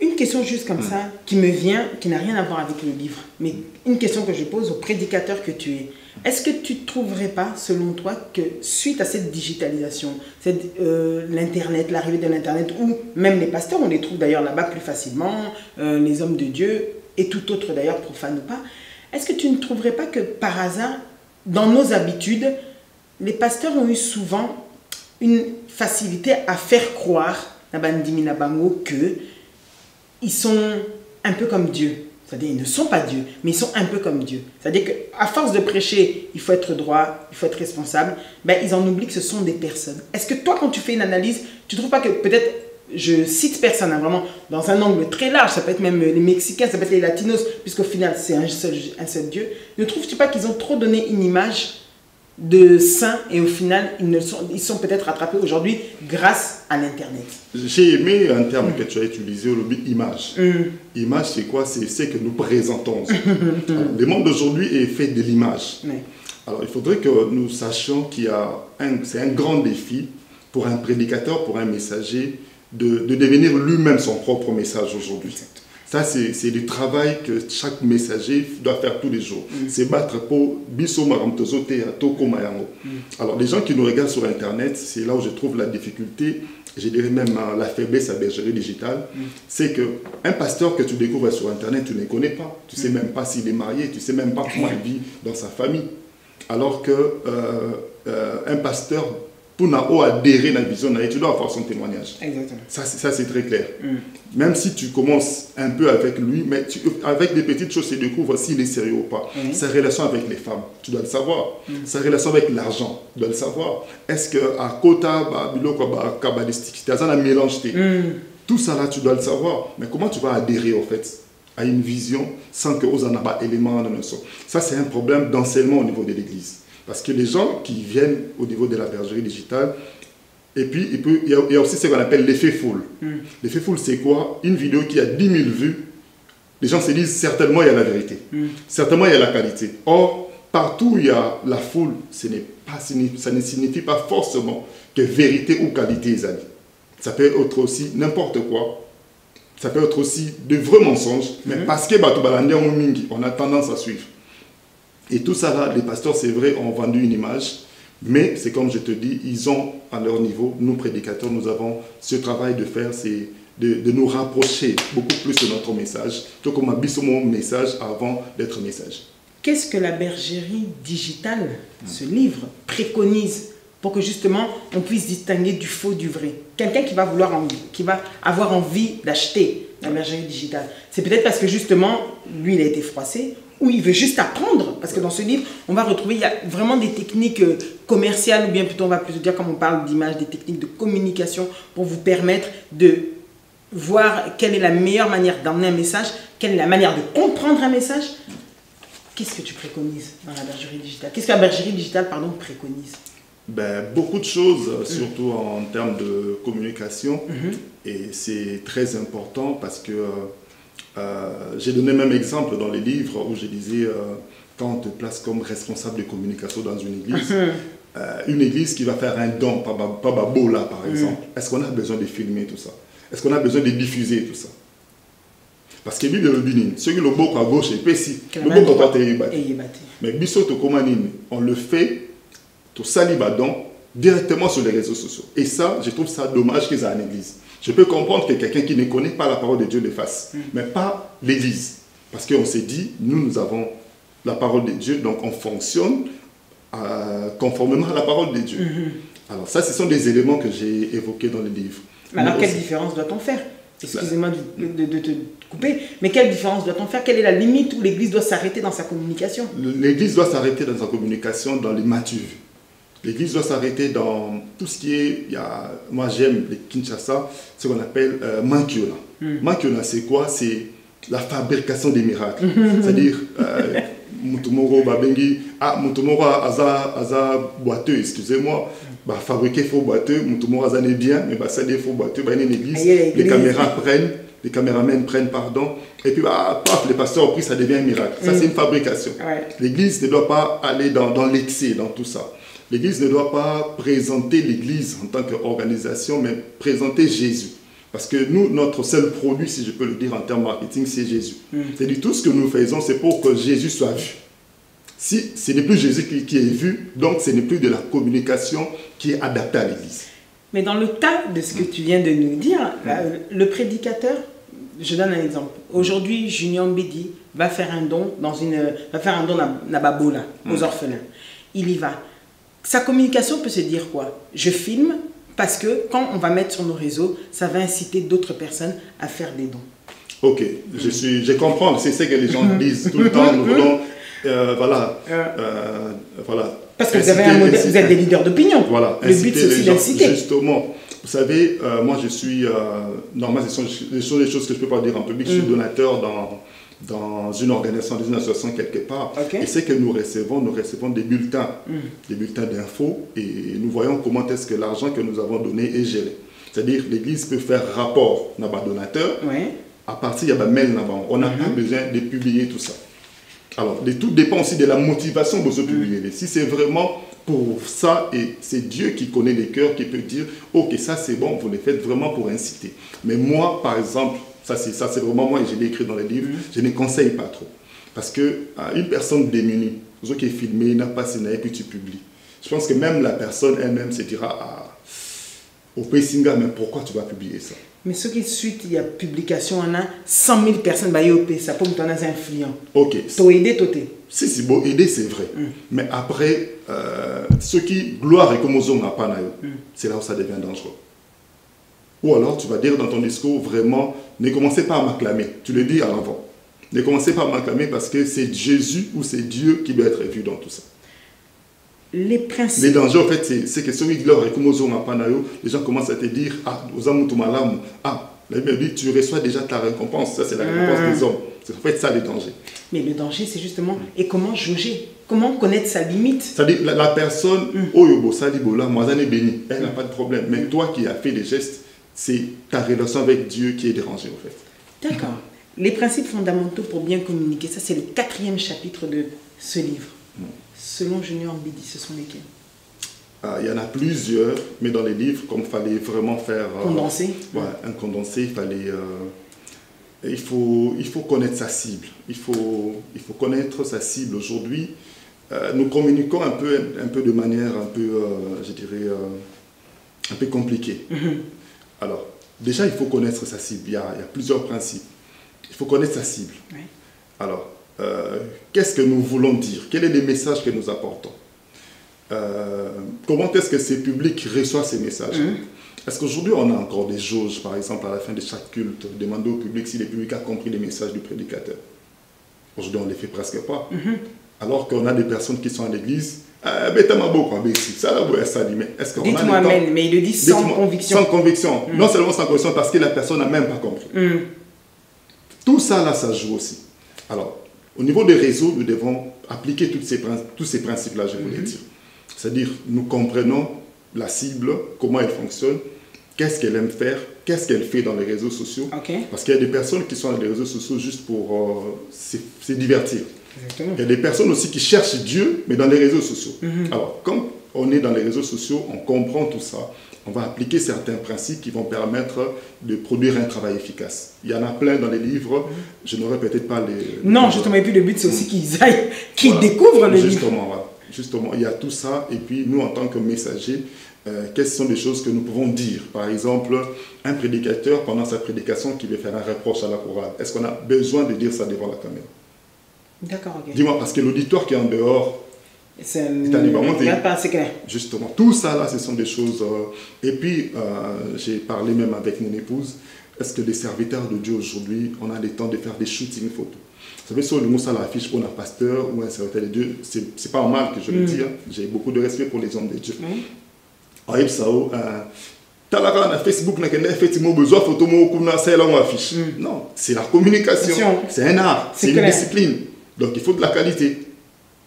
Une question juste comme ça, qui me vient, qui n'a rien à voir avec le livre, mais une question que je pose au prédicateur que tu es. Est-ce que tu ne trouverais pas, selon toi, que suite à cette digitalisation, l'Internet, l'arrivée de l'Internet, ou même les pasteurs, on les trouve d'ailleurs là-bas plus facilement, les hommes de Dieu, et tout autre d'ailleurs, profane ou pas, est-ce que tu ne trouverais pas que par hasard, dans nos habitudes, les pasteurs ont eu souvent une facilité à faire croire Nabandimi Nabango, que ils sont un peu comme Dieu. C'est-à-dire ils ne sont pas Dieu, mais ils sont un peu comme Dieu. C'est-à-dire qu'à force de prêcher, il faut être droit, il faut être responsable, ben, ils en oublient que ce sont des personnes. Est-ce que toi, quand tu fais une analyse, tu ne trouves pas que peut-être, je cite personne, hein, vraiment, dans un angle très large, ça peut être même les Mexicains, ça peut être les Latinos, puisqu'au final, c'est un seul Dieu. Ne trouves-tu pas qu'ils ont trop donné une image de saints et au final, ils sont peut-être rattrapés aujourd'hui grâce à l'Internet? J'ai aimé un terme que tu as utilisé, image. Image, c'est quoi? C'est ce que nous présentons. Alors, le monde d'aujourd'hui est fait de l'image. Alors, il faudrait que nous sachions c'est un grand défi pour un prédicateur, pour un messager, de devenir lui-même son propre message aujourd'hui. Ça, c'est du travail que chaque messager doit faire tous les jours. C'est battre pour Biso Maramtozote à Toko Mayango. Alors, les gens qui nous regardent sur Internet, c'est là où je trouve la difficulté, je dirais même la faiblesse à Bergerie Digitale, c'est qu'un pasteur que tu découvres sur Internet, tu ne connais pas. Tu ne sais même pas s'il est marié, tu ne sais même pas comment il vit dans sa famille. Alors qu'un pasteur, pour adhérer à la vision, tu dois avoir son témoignage. Exactement. Ça c'est très clair. Même si tu commences un peu avec lui, mais avec des petites choses, tu découvres s'il est sérieux ou pas. Sa relation avec les femmes, tu dois le savoir. Sa relation avec l'argent, tu dois le savoir. Est-ce qu'à Kota, Kabbalistique, tu as un mélange? Tout ça là, tu dois le savoir. Mais comment tu vas adhérer en fait à une vision sans que vous en ayez pas éléments dans le son? Ça, c'est un problème d'enseignement au niveau de l'Église. Parce que les gens qui viennent au niveau de la bergerie digitale, et puis il y a aussi ce qu'on appelle l'effet foule. L'effet foule, c'est quoi? Une vidéo qui a 10 000 vues, les gens se disent certainement il y a la vérité, certainement il y a la qualité. Or, partout où il y a la foule, ça ne signifie pas forcément que vérité ou qualité est allée. Ça peut être aussi n'importe quoi. Ça peut être aussi de vrais mensonges, mais parce que on a tendance à suivre. Et tout ça là, les pasteurs, c'est vrai, ont vendu une image, mais c'est comme je te dis, ils ont à leur niveau, nous prédicateurs, nous avons ce travail de faire, c'est de nous rapprocher beaucoup plus de notre message, tout comme un mon message avant d'être message. Qu'est-ce que la bergerie digitale, ce livre, préconise pour que justement on puisse distinguer du faux du vrai? Quelqu'un qui va avoir envie d'acheter la bergerie digitale, c'est peut-être parce que justement, lui, il a été froissé, ou il veut juste apprendre, parce que dans ce livre, on va retrouver, il y a vraiment des techniques commerciales, ou bien plutôt, on va plutôt dire, comme on parle d'image, des techniques de communication pour vous permettre de voir quelle est la meilleure manière d'emmener un message, quelle est la manière de comprendre un message. Qu'est-ce que tu préconises dans la bergerie digitale? Qu'est-ce que la bergerie digitale, préconise? Beaucoup de choses, surtout en termes de communication, et c'est très important parce que j'ai donné même exemple dans les livres où je disais quand on te place comme responsable de communication dans une église qui va faire un don, pas Babola par exemple, est-ce qu'on a besoin de filmer tout ça? Est-ce qu'on a besoin de diffuser tout ça? Parce que Bible le ceux qui le bok à gauche et pessi, le bok à droite. Mais bisoto komanine, on le fait tout salibadon directement sur les réseaux sociaux. Et ça, je trouve ça dommage qu'ils aient une église. Je peux comprendre que quelqu'un qui ne connaît pas la parole de Dieu le fasse, mais pas l'église. Parce qu'on s'est dit, nous avons la parole de Dieu, donc on fonctionne conformément à la parole de Dieu. Alors ça, ce sont des éléments que j'ai évoqués dans le livre. Mais alors, quelle différence doit-on faire? Excusez-moi de te couper, mais quelle différence doit-on faire? Quelle est la limite où l'église doit s'arrêter dans sa communication? L'église doit s'arrêter dans sa communication dans les matures. L'église doit s'arrêter dans tout ce qui est... moi, j'aime les Kinshasa, ce qu'on appelle Mankiola. Mankiola, c'est quoi? C'est la fabrication des miracles. C'est-à-dire, Mutumoro Babengi, Mutumoro Aza boiteux, excusez-moi, fabriquer faux boiteux, Mutumoro Aza n'est bien, mais ça des faux boiteux, une église, les caméramens prennent, pardon, et puis paf, les pasteurs ont pris, ça devient un miracle. Ça, c'est une fabrication. L'église ne doit pas aller dans l'excès, dans tout ça. L'église ne doit pas présenter l'église en tant qu'organisation, mais présenter Jésus. Parce que nous, notre seul produit, si je peux le dire en termes marketing, c'est Jésus. C'est-à-dire tout ce que nous faisons, c'est pour que Jésus soit vu. Si ce n'est plus Jésus qui est vu, donc ce n'est plus de la communication qui est adaptée à l'église. Mais dans le cas de ce que tu viens de nous dire, le prédicateur, je donne un exemple. Aujourd'hui, Junior Mbedi va faire un don à Babola, aux orphelins. Il y va. Sa communication peut se dire quoi? Je filme, Parce que quand on va mettre sur nos réseaux, ça va inciter d'autres personnes à faire des dons. Ok, je comprends, c'est ce que les gens disent tout le temps, nous voulons, voilà. Parce que vous avez un modèle, vous êtes des leaders d'opinion. Voilà, le but c'est aussi d'inciter. Justement, vous savez, moi je suis, normalement ce sont des choses que je ne peux pas dire en public, je suis donateur dans une organisation, dans une association quelque part. Et ce que nous recevons des bulletins d'infos et nous voyons comment est-ce que l'argent que nous avons donné est géré. C'est-à-dire l'Église peut faire rapport dans le donateur. À partir il y a un mail là-bas. On n'a pas besoin de publier tout ça. Alors, tout dépend aussi de la motivation de se publier. Si c'est vraiment pour ça, et c'est Dieu qui connaît les cœurs, qui peut dire, ok, ça c'est bon, vous le faites vraiment pour inciter. Mais moi, par exemple, ça c'est vraiment moi, et je l'ai écrit dans les livres, je ne conseille pas trop. Parce qu'une personne démunie, ce qui est filmé, n'a pas signé, et puis tu publies. Je pense que même la personne elle-même se dira, au Pessinga, mais pourquoi tu vas publier ça? Mais ce qui suit, il y a publication, on a 100 000 personnes, bah, ça peut me donner un influent. Ok. Tu as aidé, toi. Si, bon, aider, c'est vrai. Mais après, ce qui, gloire et comme aux hommes n'a pas, c'est là où ça devient dangereux. Ou alors, tu vas dire dans ton discours, vraiment, ne commencez pas à m'acclamer. Tu le dis à l'avant. Ne commencez pas à m'acclamer parce que c'est Jésus ou c'est Dieu qui doit être vu dans tout ça. Les principes. Les dangers, en fait, c'est que celui qui gloire et comme aux hommes n'a pas, les gens commencent à te dire, aux hommes, la Bible dit, tu reçois déjà ta récompense. Ça, c'est la récompense des hommes. C'est en fait ça le danger. Mais le danger, c'est justement, et comment jauger? Comment connaître sa limite? C'est-à-dire, la personne, elle n'a pas de problème. Mais toi qui as fait des gestes, c'est ta relation avec Dieu qui est dérangée, en fait. D'accord. Les principes fondamentaux pour bien communiquer, ça, c'est le 4e chapitre de ce livre. Selon Junior Mbidi, ce sont lesquels? Il y en a plusieurs, mais dans les livres, comme il fallait vraiment faire... condensé. Un condensé, il faut connaître sa cible. Il faut connaître sa cible. Aujourd'hui, nous communiquons un peu de manière un peu, je dirais, un peu compliquée. Alors, déjà, il faut connaître sa cible. Il y a plusieurs principes. Il faut connaître sa cible. Alors, qu'est-ce que nous voulons dire? Quels sont les messages que nous apportons? Comment est-ce que ces publics reçoivent ces messages? Est-ce qu'aujourd'hui on a encore des jauges, par exemple à la fin de chaque culte, demander au public si le public a compris les messages du prédicateur? Aujourd'hui on ne les fait presque pas. Alors qu'on a des personnes qui sont à l'église, dites-moi, mais il le dit sans conviction. Sans conviction. Non seulement sans conviction, parce que la personne n'a même pas compris. Tout ça là, ça joue aussi. Alors, au niveau des réseaux, nous devons appliquer tous ces principes-là, je voulais dire. C'est-à-dire, nous comprenons la cible, comment elle fonctionne, qu'est-ce qu'elle aime faire, qu'est-ce qu'elle fait dans les réseaux sociaux. Parce qu'il y a des personnes qui sont dans les réseaux sociaux juste pour se divertir. Exactement. Il y a des personnes aussi qui cherchent Dieu, mais dans les réseaux sociaux. Alors, quand on est dans les réseaux sociaux, on comprend tout ça. On va appliquer certains principes qui vont permettre de produire un travail efficace. Il y en a plein dans les livres, je n'aurais peut-être pas les... Non, justement, et puis le but c'est aussi qu'ils aillent, qu'ils découvrent le livre. Voilà. Justement, il y a tout ça, et puis nous en tant que messagers, quelles sont les choses que nous pouvons dire? Par exemple, un prédicateur, pendant sa prédication, qui veut faire un reproche à la chorale, est-ce qu'on a besoin de dire ça devant la caméra? D'accord, ok. Dis-moi, parce que l'auditoire qui est en dehors, c'est pas assez clair. Justement, tout ça là, ce sont des choses. Et puis, j'ai parlé même avec mon épouse. Est-ce que les serviteurs de Dieu aujourd'hui, on a le temps de faire des shootings photos? Vous savez, sur le mot, ça l'affiche pour un pasteur ou un serviteur de Dieu, c'est pas mal que je le dise. J'ai beaucoup de respect pour les hommes de Dieu. Facebook, photo, non, c'est la communication, c'est un art, c'est une discipline. Donc, il faut de la qualité.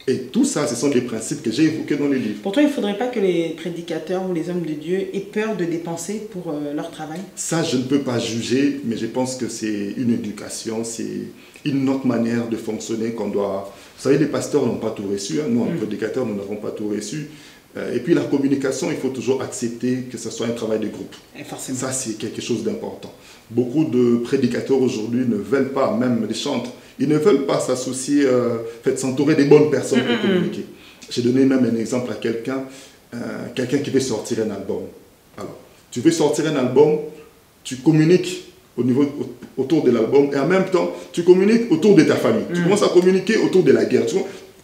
Et tout ça, ce sont des principes que j'ai évoqués dans les livres. Pour toi, il ne faudrait pas que les prédicateurs ou les hommes de Dieu aient peur de dépenser pour leur travail? Ça, je ne peux pas juger, mais je pense que c'est une éducation, c'est une autre manière de fonctionner qu'on doit... Vous savez, les pasteurs n'ont pas tout reçu, hein. Nous, en prédicateurs, nous n'avons pas tout reçu. Et puis la communication, il faut toujours accepter que ce soit un travail de groupe. Forcément. Ça, c'est quelque chose d'important. Beaucoup de prédicateurs aujourd'hui ne veulent pas, même les chantres, ils ne veulent pas s'associer, s'entourer des bonnes personnes pour communiquer. J'ai donné même un exemple à quelqu'un qui veut sortir un album. Alors, tu veux sortir un album, tu communiques autour de l'album et en même temps, tu communiques autour de ta famille. Tu commences à communiquer autour de la guerre,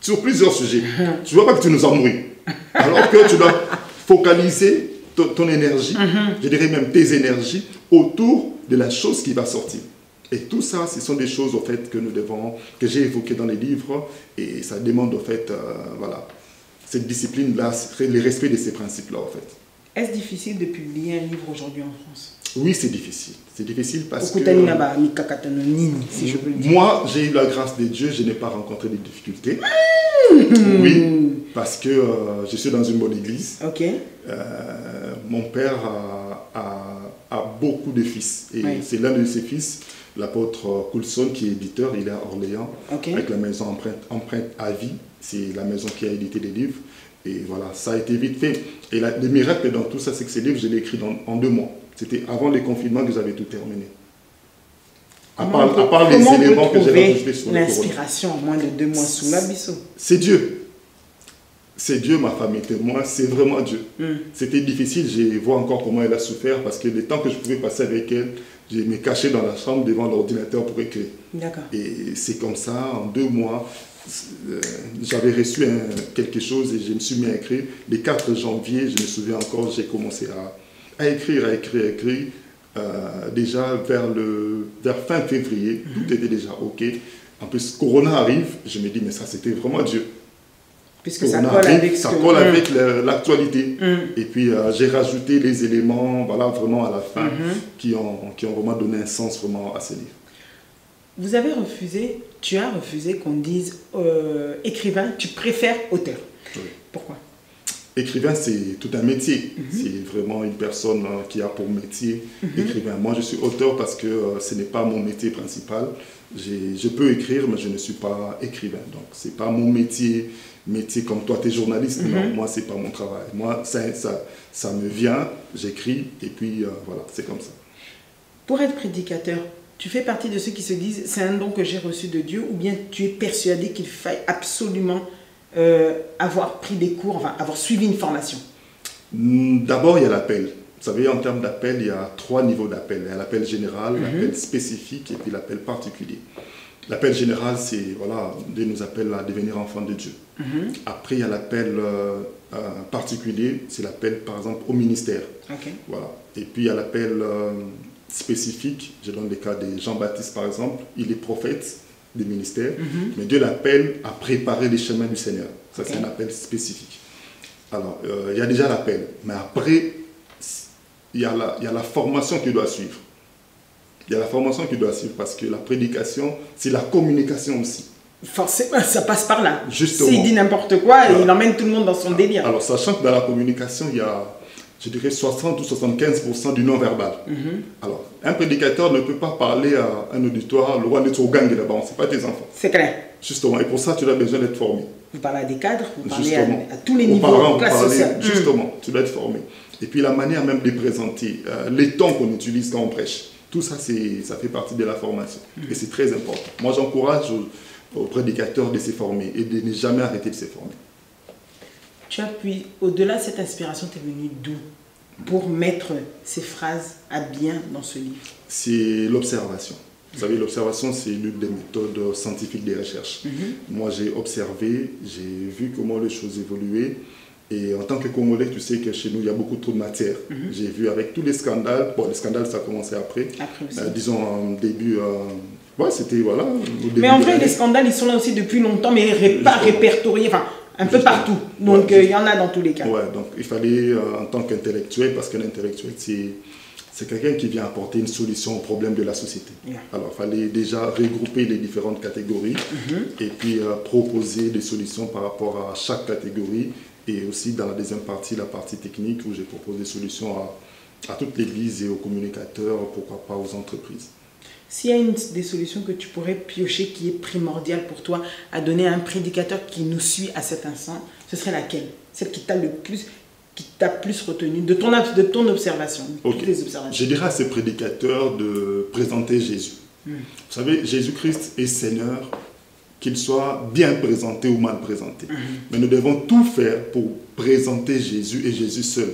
sur plusieurs sujets. Tu ne vois pas que tu nous as mouru. Alors que tu dois focaliser ton énergie, je dirais même tes énergies, autour de la chose qui va sortir. Et tout ça, ce sont des choses, au fait, que j'ai évoquées dans les livres, et ça demande, au fait, voilà, cette discipline-là, le respect de ces principes-là, en fait. Est-ce difficile de publier un livre aujourd'hui en France? Oui, c'est difficile. C'est difficile parce que... Si je peux le dire. Moi, j'ai eu la grâce de Dieu, je n'ai pas rencontré de difficultés. Oui, parce que je suis dans une bonne église. Ok. Mon père a beaucoup de fils. Et c'est l'un de ses fils, l'apôtre Coulson, qui est éditeur. Il est à Orléans, avec la maison Empreinte à vie. C'est la maison qui a édité les livres. Et voilà, ça a été vite fait. Et le miracle dans tout ça, c'est que ces livres, je l'ai écrit en 2 mois. C'était avant les confinements que j'avais tout terminé. À part les éléments que j'ai retrouvés sur le l'inspiration en moins de 2 mois sous l'abysso. C'est Dieu. C'est Dieu, ma femme et moi, c'est vraiment Dieu. C'était difficile, je vois encore comment elle a souffert parce que le temps que je pouvais passer avec elle, je me cachais dans la chambre devant l'ordinateur pour écrire. D'accord. Et c'est comme ça, en 2 mois, j'avais reçu quelque chose et je me suis mis à écrire. Le 4 janvier, je me souviens encore, j'ai commencé à écrire. Déjà vers fin février, tout était déjà OK. En plus, Corona arrive, je me dis, mais ça, c'était vraiment Dieu. Puisque ça colle avec l'actualité. Et puis, j'ai rajouté les éléments, voilà, vraiment à la fin, qui ont vraiment donné un sens vraiment à ces livres. Tu as refusé qu'on dise écrivain, tu préfères auteur. Oui. Pourquoi? Écrivain, c'est tout un métier. C'est vraiment une personne qui a pour métier écrivain. Moi, je suis auteur parce que ce n'est pas mon métier principal. Je peux écrire, mais je ne suis pas écrivain. Donc, ce n'est pas mon métier comme toi, tu es journaliste. Non, moi, ce n'est pas mon travail. Moi, ça me vient, j'écris, et puis voilà, c'est comme ça. Pour être prédicateur, tu fais partie de ceux qui se disent c'est un don que j'ai reçu de Dieu, ou bien tu es persuadé qu'il faille absolument avoir pris des cours, enfin avoir suivi une formation? D'abord, il y a l'appel. Vous savez, en termes d'appel, il y a 3 niveaux d'appel. Il y a l'appel général, l'appel spécifique et puis l'appel particulier. L'appel général, c'est, voilà, Dieu nous appelle à devenir enfants de Dieu. Après, il y a l'appel particulier, c'est l'appel, par exemple, au ministère. Voilà. Et puis, il y a l'appel spécifique, je donne le cas de Jean-Baptiste, par exemple, il est prophète des ministères, mais Dieu l'appelle à préparer les chemins du Seigneur. Ça, c'est un appel spécifique. Alors, il y a déjà l'appel, mais après, il y a la formation qui doit suivre. Il y a la formation qui doit suivre parce que la prédication, c'est la communication aussi. Forcément, ça passe par là. Justement. S'il dit n'importe quoi, il emmène tout le monde dans son délire. Alors, sachant que dans la communication, il y a, je dirais, 60 ou 75% du non-verbal. Alors, un prédicateur ne peut pas parler à un auditoire, le roi de Tsogang là-bas, ce n'est pas tes enfants. C'est clair. Justement, et pour ça, tu as besoin d'être formé. Vous parlez à des cadres, vous parlez à tous les aux niveaux parents, de classe sociale. Justement, tu dois être formé. Et puis la manière même de présenter, les temps qu'on utilise quand on prêche, tout ça, ça fait partie de la formation. Et c'est très important. Moi, j'encourage aux prédicateurs de se former et de ne jamais arrêter de se former. Tu as pu, au-delà de cette inspiration, tu es venu d'où pour mettre ces phrases à bien dans ce livre? C'est l'observation. Vous savez, l'observation, c'est l'une des méthodes scientifiques des recherches. Moi, j'ai observé, j'ai vu comment les choses évoluaient. Et en tant que Congolais, tu sais que chez nous, il y a beaucoup trop de matière. J'ai vu avec tous les scandales, bon, les scandales, ça a commencé après. Disons, en début, ouais, c'était, voilà. Mais en vrai, les scandales, ils sont là aussi depuis longtemps, mais pas répertoriés, enfin, un peu partout. Donc, il y en a dans tous les cas. Ouais, donc il fallait, en tant qu'intellectuel, parce qu'un intellectuel, c'est quelqu'un qui vient apporter une solution au problème de la société. Alors, il fallait déjà regrouper les différentes catégories et puis proposer des solutions par rapport à chaque catégorie. Et aussi dans la deuxième partie, la partie technique, où j'ai proposé des solutions à toute l'Église et aux communicateurs, pourquoi pas aux entreprises. S'il y a une des solutions que tu pourrais piocher qui est primordiale pour toi à donner à un prédicateur qui nous suit à cet instant, ce serait laquelle? Celle qui t'a le plus... qui t'a plus retenu de ton observation, toutes les observations. Je dirais à ces prédicateurs de présenter Jésus. Vous savez, Jésus-Christ est Seigneur, qu'il soit bien présenté ou mal présenté. Mais nous devons tout faire pour présenter Jésus et Jésus seul,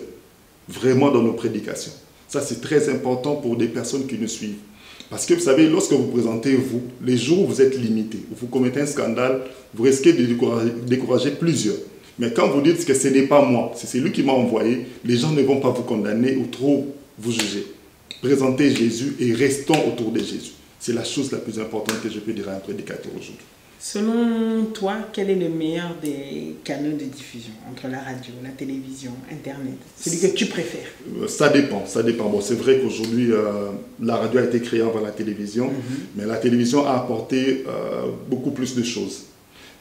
vraiment dans nos prédications. Ça, c'est très important pour des personnes qui nous suivent. Parce que vous savez, lorsque vous présentez vous, les jours où vous êtes limité, où vous commettez un scandale, vous risquez de décourager plusieurs. Mais quand vous dites que ce n'est pas moi, c'est lui qui m'a envoyé, les gens ne vont pas vous condamner ou trop vous juger. Présentez Jésus et restons autour de Jésus. C'est la chose la plus importante que je peux dire à un prédicateur aujourd'hui. Selon toi, quel est le meilleur des canaux de diffusion entre la radio, la télévision, Internet? Celui que tu préfères? Ça dépend, ça dépend. Bon, c'est vrai qu'aujourd'hui, la radio a été créée avant la télévision, mais la télévision a apporté beaucoup plus de choses.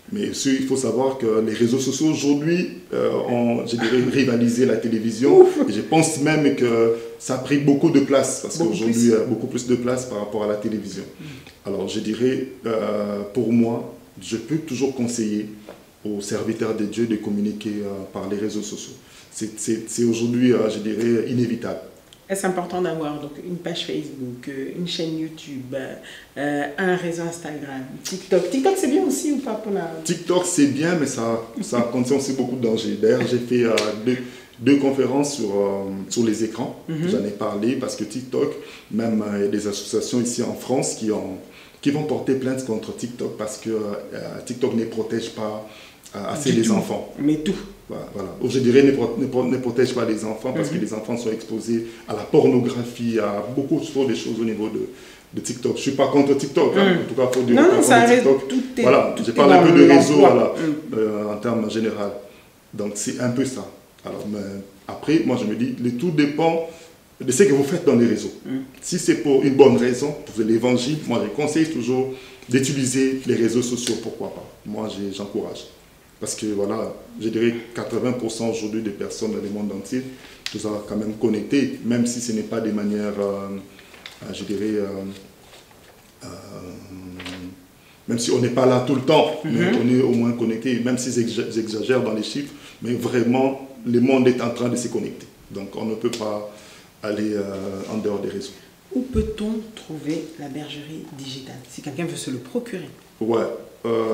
Mais il faut savoir que les réseaux sociaux aujourd'hui ont, je dirais, rivalisé la télévision. Et je pense même que ça a pris beaucoup de place, parce qu'aujourd'hui, il y a beaucoup plus de place par rapport à la télévision. Alors, je dirais, pour moi, je peux toujours conseiller aux serviteurs de Dieu de communiquer par les réseaux sociaux. C'est aujourd'hui, je dirais, inévitable. Est-ce important d'avoir donc une page Facebook, une chaîne YouTube, un réseau Instagram, TikTok? TikTok, c'est bien aussi ou pas pour la... TikTok, c'est bien, mais ça contient aussi beaucoup de dangers. D'ailleurs, j'ai fait deux conférences sur les écrans. J'en ai parlé parce que TikTok, même il y a des associations ici en France qui vont porter plainte contre TikTok parce que TikTok ne protège pas assez les enfants. Mais tout. Voilà. Ou je dirais ne protège pas les enfants parce que les enfants sont exposés à la pornographie, à beaucoup trop de choses au niveau de TikTok. Je ne suis pas contre TikTok, hein. En tout cas, il faut dire non, ça reste TikTok. Tout est, voilà, tout je parle un peu de réseau en termes généraux. Donc c'est un peu ça. Alors, mais après, moi je me dis, le tout dépend de ce que vous faites dans les réseaux. Si c'est pour une bonne raison, pour l'évangile, moi je conseille toujours d'utiliser les réseaux sociaux, pourquoi pas. Moi j'encourage. Parce que voilà, je dirais 80% aujourd'hui des personnes dans le monde entier, tout ça quand même connecté, même si ce n'est pas de manière, je dirais, même si on n'est pas là tout le temps, mais on est au moins connecté, même si j'exagère dans les chiffres, mais vraiment, le monde est en train de se connecter. Donc on ne peut pas aller en dehors des réseaux. Où peut-on trouver la bergerie digitale, si quelqu'un veut se le procurer? Ouais.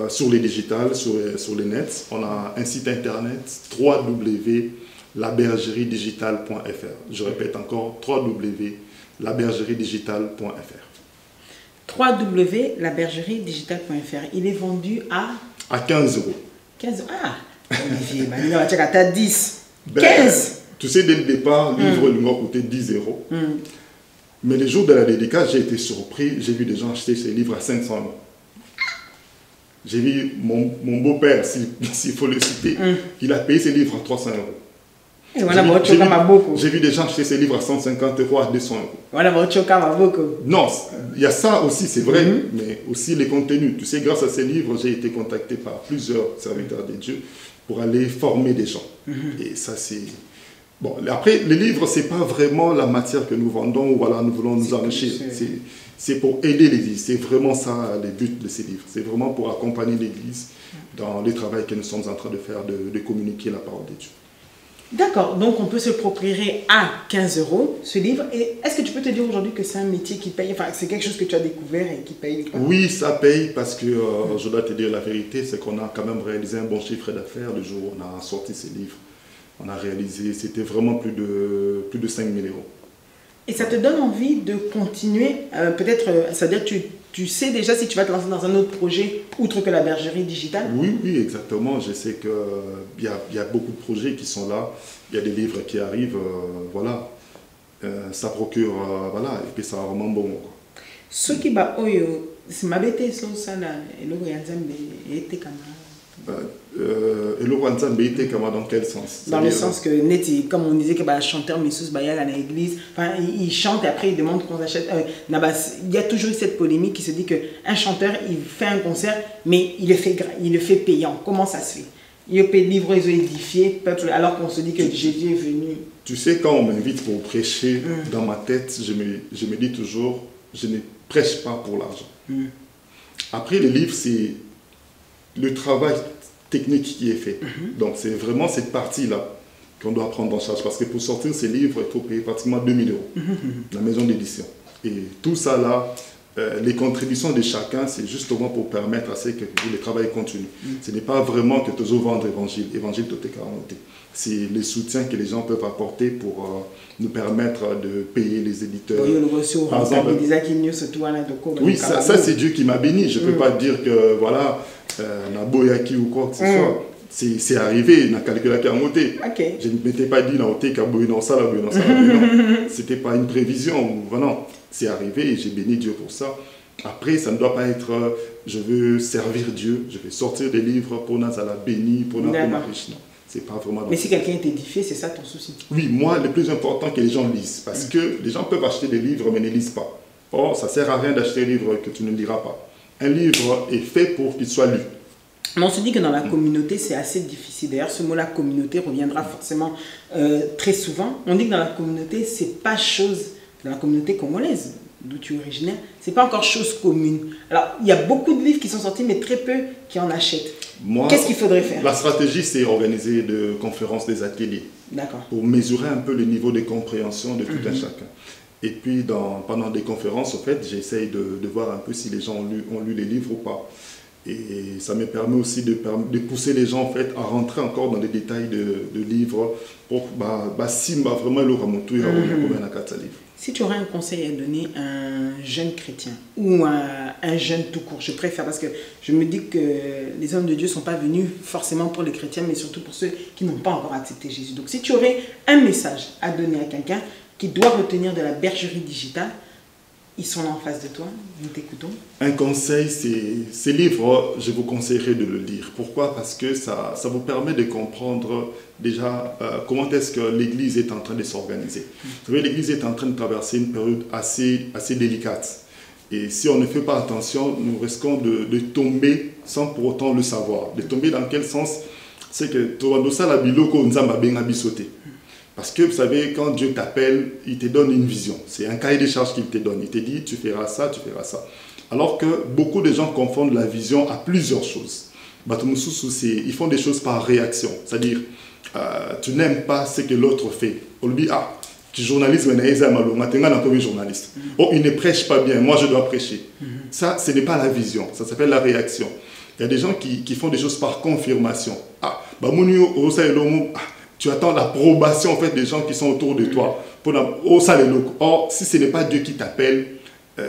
Sur les digitales, sur les nets, on a un site internet www.labergeriedigitale.fr. Je répète encore www.labergeriedigitale.fr. www.labergeriedigitale.fr. Il est vendu à 15 €. 15 €. Ah, Olivier, tu as 10. 15. Tu sais, dès le départ, le livre m'a coûté 10 €. Mais le jour de la dédicace, j'ai été surpris. J'ai vu des gens acheter ces livres à 500 €. J'ai vu mon beau-père, s'il faut le citer, il a payé ses livres à 300 €. J'ai vu des gens acheter ses livres à 150 € à 200 €. Non, il y a ça aussi, c'est vrai, mais aussi les contenus. Tu sais, grâce à ces livres, j'ai été contacté par plusieurs serviteurs de Dieu pour aller former des gens. Et ça, c'est... Bon, après, les livres, ce n'est pas vraiment la matière que nous vendons ou voilà, nous voulons nous enrichir. C'est pour aider l'Église. C'est vraiment ça le but de ces livres. C'est vraiment pour accompagner l'Église dans le travail que nous sommes en train de faire, de communiquer la parole de Dieu. D'accord, donc on peut se procurer à 15 € ce livre. Et est-ce que tu peux te dire aujourd'hui que c'est un métier qui paye? Enfin, c'est quelque chose que tu as découvert et qui paye? Oui, ça paye parce que je dois te dire la vérité, c'est qu'on a quand même réalisé un bon chiffre d'affaires le jour où on a sorti ces livres. On a réalisé, c'était vraiment plus de 5 000 €. Et ça te donne envie de continuer, peut-être, c'est-à-dire que tu sais déjà si tu vas te lancer dans un autre projet, outre que la bergerie digitale? Oui, exactement. Je sais qu'il y a beaucoup de projets qui sont là. Il y a des livres qui arrivent, voilà. Ça procure, voilà, et puis ça va vraiment bon. Ce qui va, c'est ma bête, ça, là, et le dans quel sens? Dans le sens que, comme on disait que chanteur Messous Bayal à l'église, il chante et après il demande qu'on achète. Il y a toujours eu cette polémique qui se dit qu'un chanteur, il fait un concert, mais il le fait payant. Comment ça se fait? Il peut livrer, ils ont édifié, alors qu'on se dit que Jésus est venu. Tu sais, quand on m'invite pour prêcher, dans ma tête, je me dis toujours, je ne prêche pas pour l'argent. Après, le livre, c'est le travail technique qui est fait. Donc c'est vraiment cette partie-là qu'on doit prendre en charge. Parce que pour sortir ces livres, il faut payer pratiquement 2 000 €, la maison d'édition. Et tout ça là, les contributions de chacun, c'est justement pour permettre à ce que le travail continue. Ce n'est pas vraiment que tu veux vendre l'évangile de tes 40. C'est le soutien que les gens peuvent apporter pour nous permettre de payer les éditeurs. Par exemple, oui, ça c'est Dieu qui m'a béni. Je ne peux pas dire que voilà, Naboyaki ou quoi que ce soit. c'est arrivé, dans calcul à monté. Okay. Je ne m'étais pas dit, non, ça, c'était pas une prévision. Voilà, c'est arrivé et j'ai béni Dieu pour ça. Après, ça ne doit pas être, je veux servir Dieu, je vais sortir des livres pour Nazala béni, pour Nazala riche. Non, c'est pas vraiment. Mais si quelqu'un est édifié, c'est ça ton souci? Oui, moi, le plus important, que les gens lisent. Parce que les gens peuvent acheter des livres, mais ne lisent pas. Or, ça ne sert à rien d'acheter un livre que tu ne liras pas. Un livre est fait pour qu'il soit lu. Mais on se dit que dans la communauté, c'est assez difficile. D'ailleurs, ce mot-là, communauté, reviendra forcément très souvent. On dit que dans la communauté, c'est pas chose, dans la communauté congolaise, d'où tu es originaire, c'est pas encore chose commune. Alors, il y a beaucoup de livres qui sont sortis, mais très peu qui en achètent. Qu'est-ce qu'il faudrait faire? La stratégie, c'est organiser des conférences, des ateliers. D'accord. Pour mesurer un peu le niveau de compréhension de tout un chacun. Et puis, pendant des conférences, en fait, j'essaye de voir un peu si les gens ont lu les livres ou pas. Et ça me permet aussi de pousser les gens en fait, à rentrer encore dans les détails de livres pour vraiment le remonter à livre. Si tu aurais un conseil à donner à un jeune chrétien ou à un jeune tout court, je préfère parce que je me dis que les hommes de Dieu ne sont pas venus forcément pour les chrétiens, mais surtout pour ceux qui n'ont pas encore accepté Jésus. Donc si tu aurais un message à donner à quelqu'un qui doit retenir de la bergerie digitale, ils sont là en face de toi, nous t'écoutons. Un conseil, ces livres, je vous conseillerais de le lire. Pourquoi? Parce que ça vous permet de comprendre déjà comment est-ce que l'Église est en train de s'organiser. Vous savez, l'Église est en train de traverser une période assez délicate. Et si on ne fait pas attention, nous risquons de tomber sans pour autant le savoir. De tomber dans quel sens? C'est que parce que vous savez, quand Dieu t'appelle, il te donne une vision. C'est un cahier des charges qu'il te donne. Il te dit, tu feras ça, tu feras ça. Alors que beaucoup de gens confondent la vision à plusieurs choses. Ils font des choses par réaction. C'est-à-dire, tu n'aimes pas ce que l'autre fait. On lui dit, tu es journaliste, mais journaliste. Oh, il ne prêche pas bien, moi je dois prêcher. Ça, ce n'est pas la vision. Ça s'appelle la réaction. Il y a des gens qui font des choses par confirmation. Tu attends l'approbation en fait, des gens qui sont autour de toi. Or, si ce n'est pas Dieu qui t'appelle,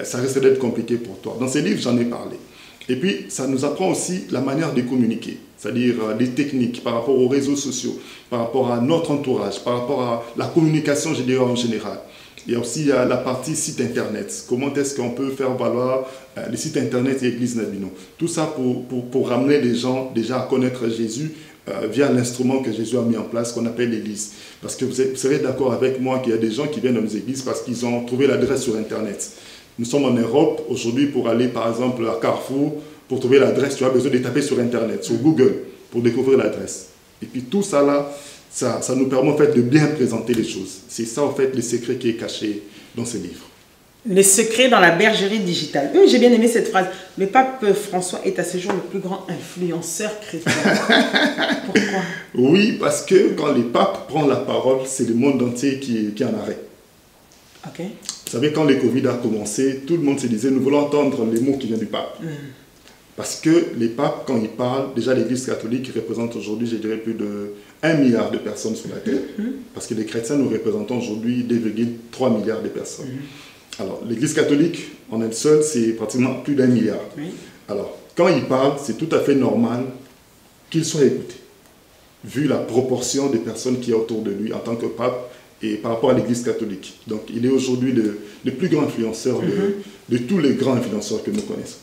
ça risque d'être compliqué pour toi. Dans ces livres, j'en ai parlé. Et puis, ça nous apprend aussi la manière de communiquer, c'est-à-dire les techniques par rapport aux réseaux sociaux, par rapport à notre entourage, par rapport à la communication, je dirais, en général. Il y a aussi la partie site internet. Comment est-ce qu'on peut faire valoir les sites internet et l'Église Nabino. Tout ça pour ramener les gens déjà à connaître Jésus via l'instrument que Jésus a mis en place, qu'on appelle l'Église. Parce que vous serez d'accord avec moi qu'il y a des gens qui viennent dans nos églises parce qu'ils ont trouvé l'adresse sur Internet. Nous sommes en Europe, aujourd'hui, pour aller par exemple à Carrefour, pour trouver l'adresse, tu as besoin de taper sur Internet, sur Google, pour découvrir l'adresse. Et puis tout ça là, ça nous permet en fait de bien présenter les choses. C'est ça en fait le secret qui est caché dans ces livres. Le secret dans la bergerie digitale. J'ai bien aimé cette phrase. Le pape François est à ce jour le plus grand influenceur chrétien. Pourquoi? Oui, parce que quand les papes prennent la parole, c'est le monde entier qui est en arrêt. Ok. Vous savez, quand le Covid a commencé, tout le monde se disait, nous voulons entendre les mots qui viennent du pape. Parce que les papes, quand ils parlent, déjà l'Église catholique représente aujourd'hui, je dirais, plus de 1 milliard de personnes sur la terre. Parce que les chrétiens, nous représentons aujourd'hui 2,3 milliards de personnes. Alors, l'Église catholique, en elle seule, c'est pratiquement plus d'1 milliard. Alors, quand il parle, c'est tout à fait normal qu'il soit écouté, vu la proportion des personnes qui est autour de lui en tant que pape et par rapport à l'Église catholique. Donc, il est aujourd'hui le plus grand influenceur de tous les grands influenceurs que nous connaissons.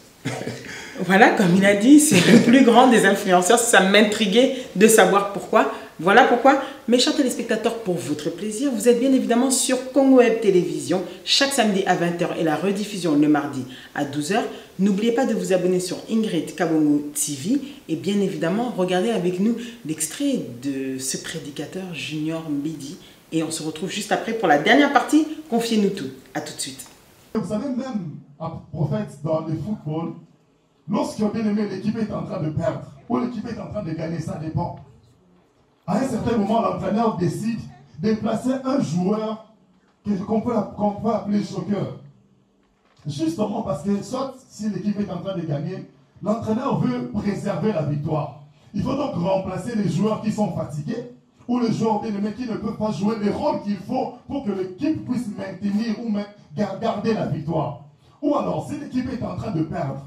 Voilà, comme il a dit, c'est le plus grand des influenceurs. Ça m'intriguait de savoir pourquoi. Voilà pourquoi, mes chers téléspectateurs, pour votre plaisir, vous êtes bien évidemment sur Congo Web Télévision, chaque samedi à 20 h et la rediffusion le mardi à 12 h. N'oubliez pas de vous abonner sur Ingrid Kabongo TV et bien évidemment, regardez avec nous l'extrait de ce prédicateur Junior Mbidi. Et on se retrouve juste après pour la dernière partie. Confiez-nous tout. À tout de suite. Vous savez, même un prophète dans le football, lorsque bien aimé, l'équipe est en train de perdre ou l'équipe est en train de gagner, ça dépend. À un certain moment, l'entraîneur décide de placer un joueur qu'on peut appeler joker. Justement parce que soit si l'équipe est en train de gagner, l'entraîneur veut préserver la victoire. Il faut donc remplacer les joueurs qui sont fatigués ou les joueurs bien aimés qui ne peuvent pas jouer les rôles qu'il faut pour que l'équipe puisse maintenir ou garder la victoire. Ou alors, si l'équipe est en train de perdre,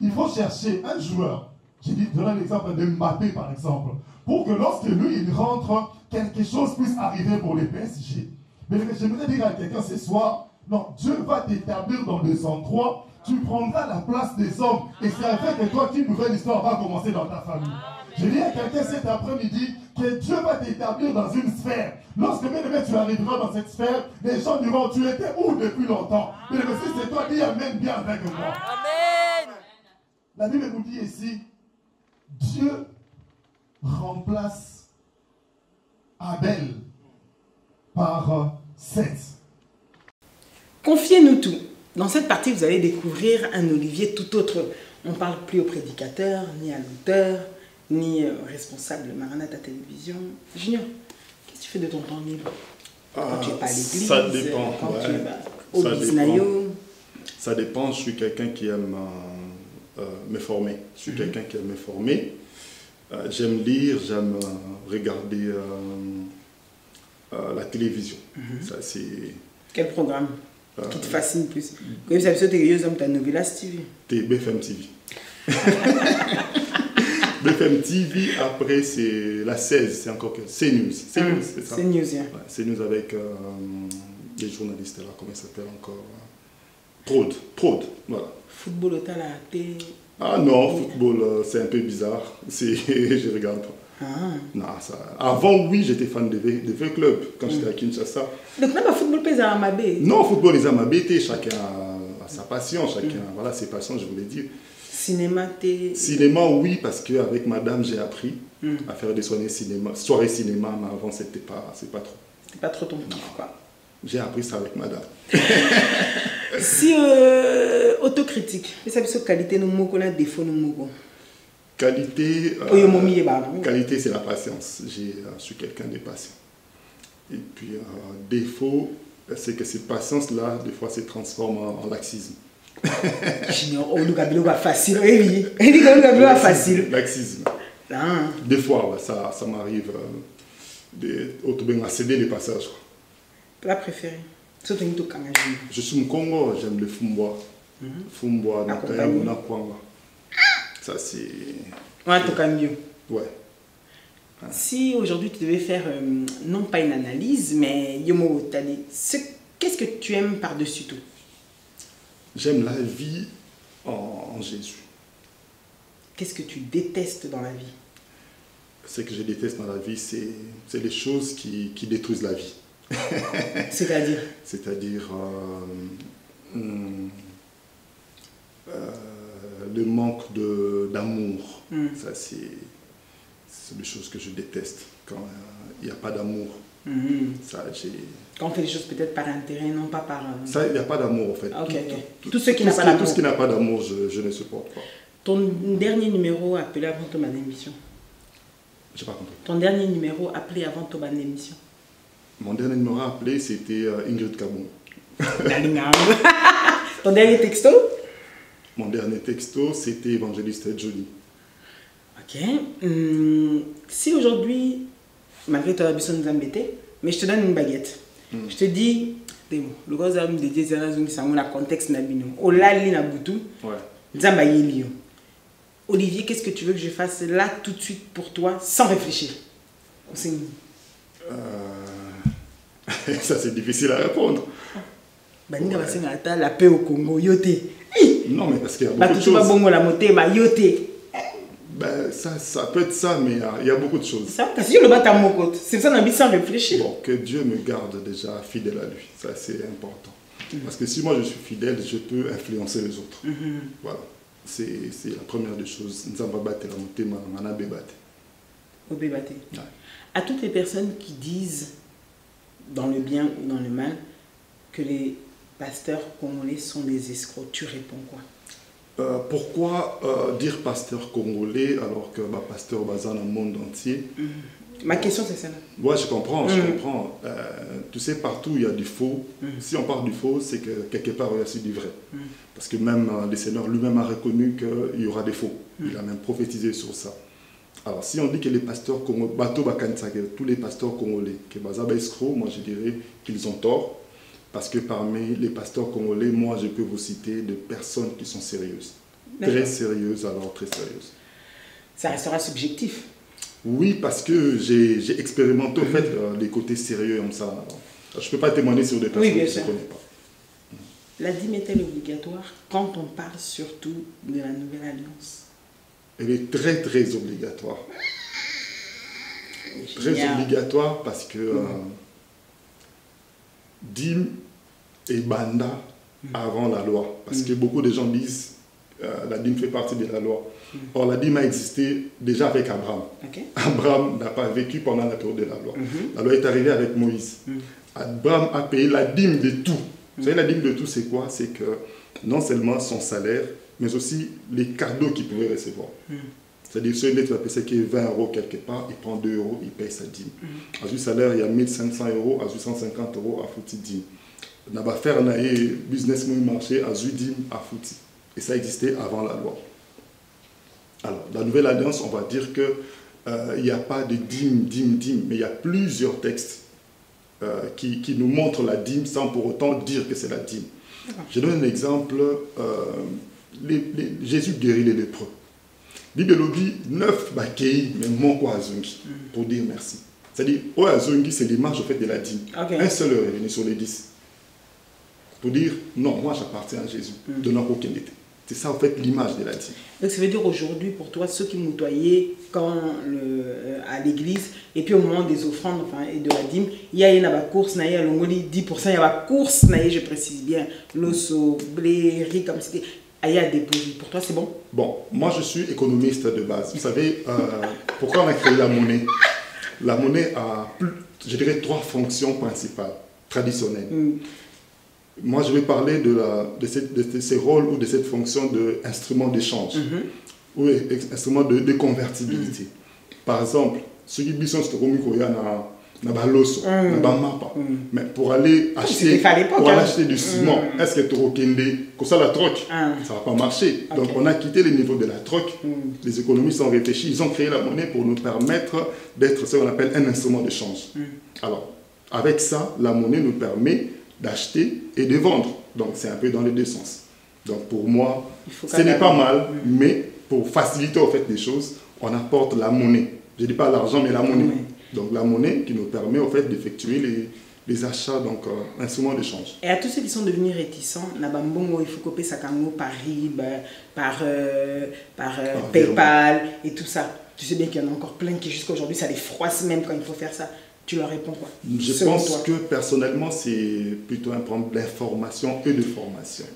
il faut chercher un joueur J'ai dit, donne l'exemple de Mbappé par exemple. Pour que lorsque lui, il rentre, quelque chose puisse arriver pour les PSG. Mais j'aimerais dire à quelqu'un ce soir, non, Dieu va t'établir dans des endroits, tu prendras la place des hommes. Et c'est avec toi qu'une nouvelle histoire va commencer dans ta famille. Je dis à quelqu'un cet après-midi que Dieu va t'établir dans une sphère. Lorsque bien aimé, tu arriveras dans cette sphère, les gens diront, tu étais où depuis longtemps? Mais si c'est toi, dis Amen bien avec moi. Amen. La Bible nous dit ici, Dieu remplace Abel par Seth. Confiez-nous tout. Dans cette partie, vous allez découvrir un Olivier tout autre. On ne parle plus au prédicateur, ni à l'auteur, ni au responsable de Maranatha Télévision. Junior, qu'est-ce que tu fais de ton temps libre? Quand tu n'es pas à l'église, ça dépend. quand Ouais. tu es au Bisnayo. Ça dépend. Je suis quelqu'un qui aime me former. Je suis quelqu'un qui aime me former. J'aime lire, j'aime regarder la télévision. Ça, c'est... Quel programme qui te fascine plus? Comme ça, tu as Novelas TV. T'es BFM TV. BFM TV, après c'est la 16, c'est encore que CNews. CNews, c'est ça. CNews, yeah. Ouais, CNews avec les journalistes là, comment il s'appelle encore? Prod, voilà. Football au Talaté. Ah non, football, c'est un peu bizarre. Je regarde pas. Ah. Non, ça... Avant, oui, j'étais fan de V-Club quand j'étais à Kinshasa. Donc, même le football pèse à Amabé. Non, football, les Amabé, chacun a sa passion, chacun, voilà, ses passions, je voulais dire. Cinéma, Cinéma, oui, parce qu'avec madame, j'ai appris à faire des soirées cinéma, mais avant, c'est pas trop. C'était pas trop ton kiff, quoi. J'ai appris ça avec madame. Si autocritique, ça veut dire qualité, nous moko na défaut nous moko. Qualité, qualité, c'est la patience. Je suis quelqu'un de patient. Et puis, défaut, c'est que cette patience-là, des fois, se transforme en laxisme. Facile. Laxisme. Des fois, ouais, ça m'arrive de céder les passages. Plat préféré? Je suis au Congo, j'aime le fumbois. Fumbois, nakayamuna kwanga. Ça, c'est... Ouais, tout comme mieux. Ouais. Si aujourd'hui tu devais faire, non pas une analyse, mais qu'est-ce que tu aimes par-dessus tout? J'aime la vie en Jésus. Qu'est-ce que tu détestes dans la vie? Ce que je déteste dans la vie, c'est les choses qui détruisent la vie. C'est-à-dire? C'est-à-dire le manque d'amour. Ça, c'est des choses que je déteste. Quand il n'y a pas d'amour. Quand on fait les choses peut-être par intérêt, non pas par... Ça, il n'y a pas d'amour en fait. Tout ce qui n'a pas d'amour. Tout ce qui n'a pas d'amour, je ne supporte pas. Ton dernier numéro appelé avant ton émission? Je n'ai pas compris. Ton dernier numéro appelé avant ton émission? Mon dernier numéro appelé, c'était Ingrid Kabongo. Ton dernier texto? Mon dernier texto, c'était Évangéliste Johnny. Ok. Si aujourd'hui, malgré toi, la nous embêter, mais je te donne une baguette. Je te dis, le gros homme de Dieu, c'est un contexte nabino. Olali na butu. Ouais. Olivier, qu'est-ce que tu veux que je fasse là tout de suite pour toi, sans réfléchir? Ça, c'est difficile à répondre. La paix au Congo, yoté. Non, mais parce qu'il y a beaucoup de choses. Ben, ça peut être ça, mais il y a beaucoup de choses. C'est ça, on a sans réfléchir. Bon, que Dieu me garde déjà fidèle à lui. Ça, c'est important. Parce que si moi je suis fidèle, je peux influencer les autres. Voilà. C'est la première des choses. À toutes les personnes qui disent, dans le bien ou dans le mal, que les pasteurs congolais sont des escrocs, tu réponds quoi? Pourquoi dire pasteur congolais alors que pasteur basé dans le monde entier? Ma question c'est celle-là. Ouais, je comprends, je comprends. Tu sais, partout il y a du faux. Si on parle du faux, c'est que quelque part il y a aussi du vrai. Parce que même le Seigneur lui-même a reconnu qu'il y aura des faux. Il a même prophétisé sur ça. Alors si on dit que les pasteurs congolais, tous les pasteurs congolais, que Bazaba escrocs, moi je dirais qu'ils ont tort. Parce que parmi les pasteurs congolais, moi je peux vous citer des personnes qui sont sérieuses. Très sérieuses, alors très sérieuses. Ça restera subjectif. Oui, parce que j'ai expérimenté en fait les côtés sérieux comme ça. Je ne peux pas témoigner sur des personnes que je ne connais pas. La dîme est-elle obligatoire quand on parle surtout de la Nouvelle Alliance? Elle est très très obligatoire. Très obligatoire parce que dîme et banda avant la loi. Parce que beaucoup de gens disent la dîme fait partie de la loi. Or, la dîme a existé déjà avec Abraham. Okay. Abraham n'a pas vécu pendant la période de la loi. La loi est arrivée avec Moïse. Abraham a payé la dîme de tout. Vous savez, la dîme de tout, c'est quoi? C'est que non seulement son salaire, mais aussi les cadeaux qu'il pouvait recevoir. C'est-à-dire, celui qui va payer qui est 20 € quelque part, il prend 2 €, il paye sa dîme. À ce salaire, il y a 1500 €, à 850 € à fouti dîme. On va faire un business marché à 8 dîmes à fouti. Et ça existait avant la loi. Alors, la Nouvelle Alliance, on va dire qu'il n'y a pas de dîme, mais il y a plusieurs textes qui nous montrent la dîme sans pour autant dire que c'est la dîme. Je donne un exemple. Jésus guérit les lépreux. Bible dit 9 bakei, mais mon quoi azungi, pour dire merci. C'est-à-dire, oh azungi, c'est l'image au fait de la dîme. Okay. Un seul est venu sur les 10. Pour dire, non, moi j'appartiens à Jésus, de n'importe aucune idée. C'est ça, en fait, l'image de la dîme. Donc, ça veut dire aujourd'hui, pour toi, ceux qui moutoyaient à l'église, et puis au moment des offrandes enfin, et de la dîme, il y a une course, il y a 10%, il y a une course, je précise bien, l'osso, blé, riz, comme c'était, il y a des produits. Pour toi, c'est bon? Bon, moi, je suis économiste de base. Vous savez, pourquoi on a créé la monnaie? La monnaie a, je dirais, 3 fonctions principales, traditionnelles. Moi, je vais parler de ces rôles ou de cette fonction d'instrument d'échange ou instrument de convertibilité. Par exemple, ceux qui sont sur mais pour aller acheter du ciment, est-ce que tu as ça la troc? Ça ne va pas marcher. Okay. Donc, on a quitté le niveau de la troc. Les économistes ont réfléchi, ils ont créé la monnaie pour nous permettre d'être ce qu'on appelle un instrument d'échange. Alors, avec ça, la monnaie nous permet d'acheter et de vendre. Donc, c'est un peu dans les deux sens. Donc, pour moi, ce n'est pas mal, mais pour faciliter au fait des choses, on apporte la monnaie. Je ne dis pas l'argent, mais la monnaie. Donc, la monnaie qui nous permet au fait d'effectuer les achats, donc instruments d'échange. Et à tous ceux qui sont devenus réticents, il faut couper sa cango par RIB, par PayPal et tout ça. Tu sais bien qu'il y en a encore plein qui jusqu'à aujourd'hui, ça les froisse même quand il faut faire ça. Tu leur réponds quoi? Je pense que personnellement, c'est plutôt un problème d'information et de formation.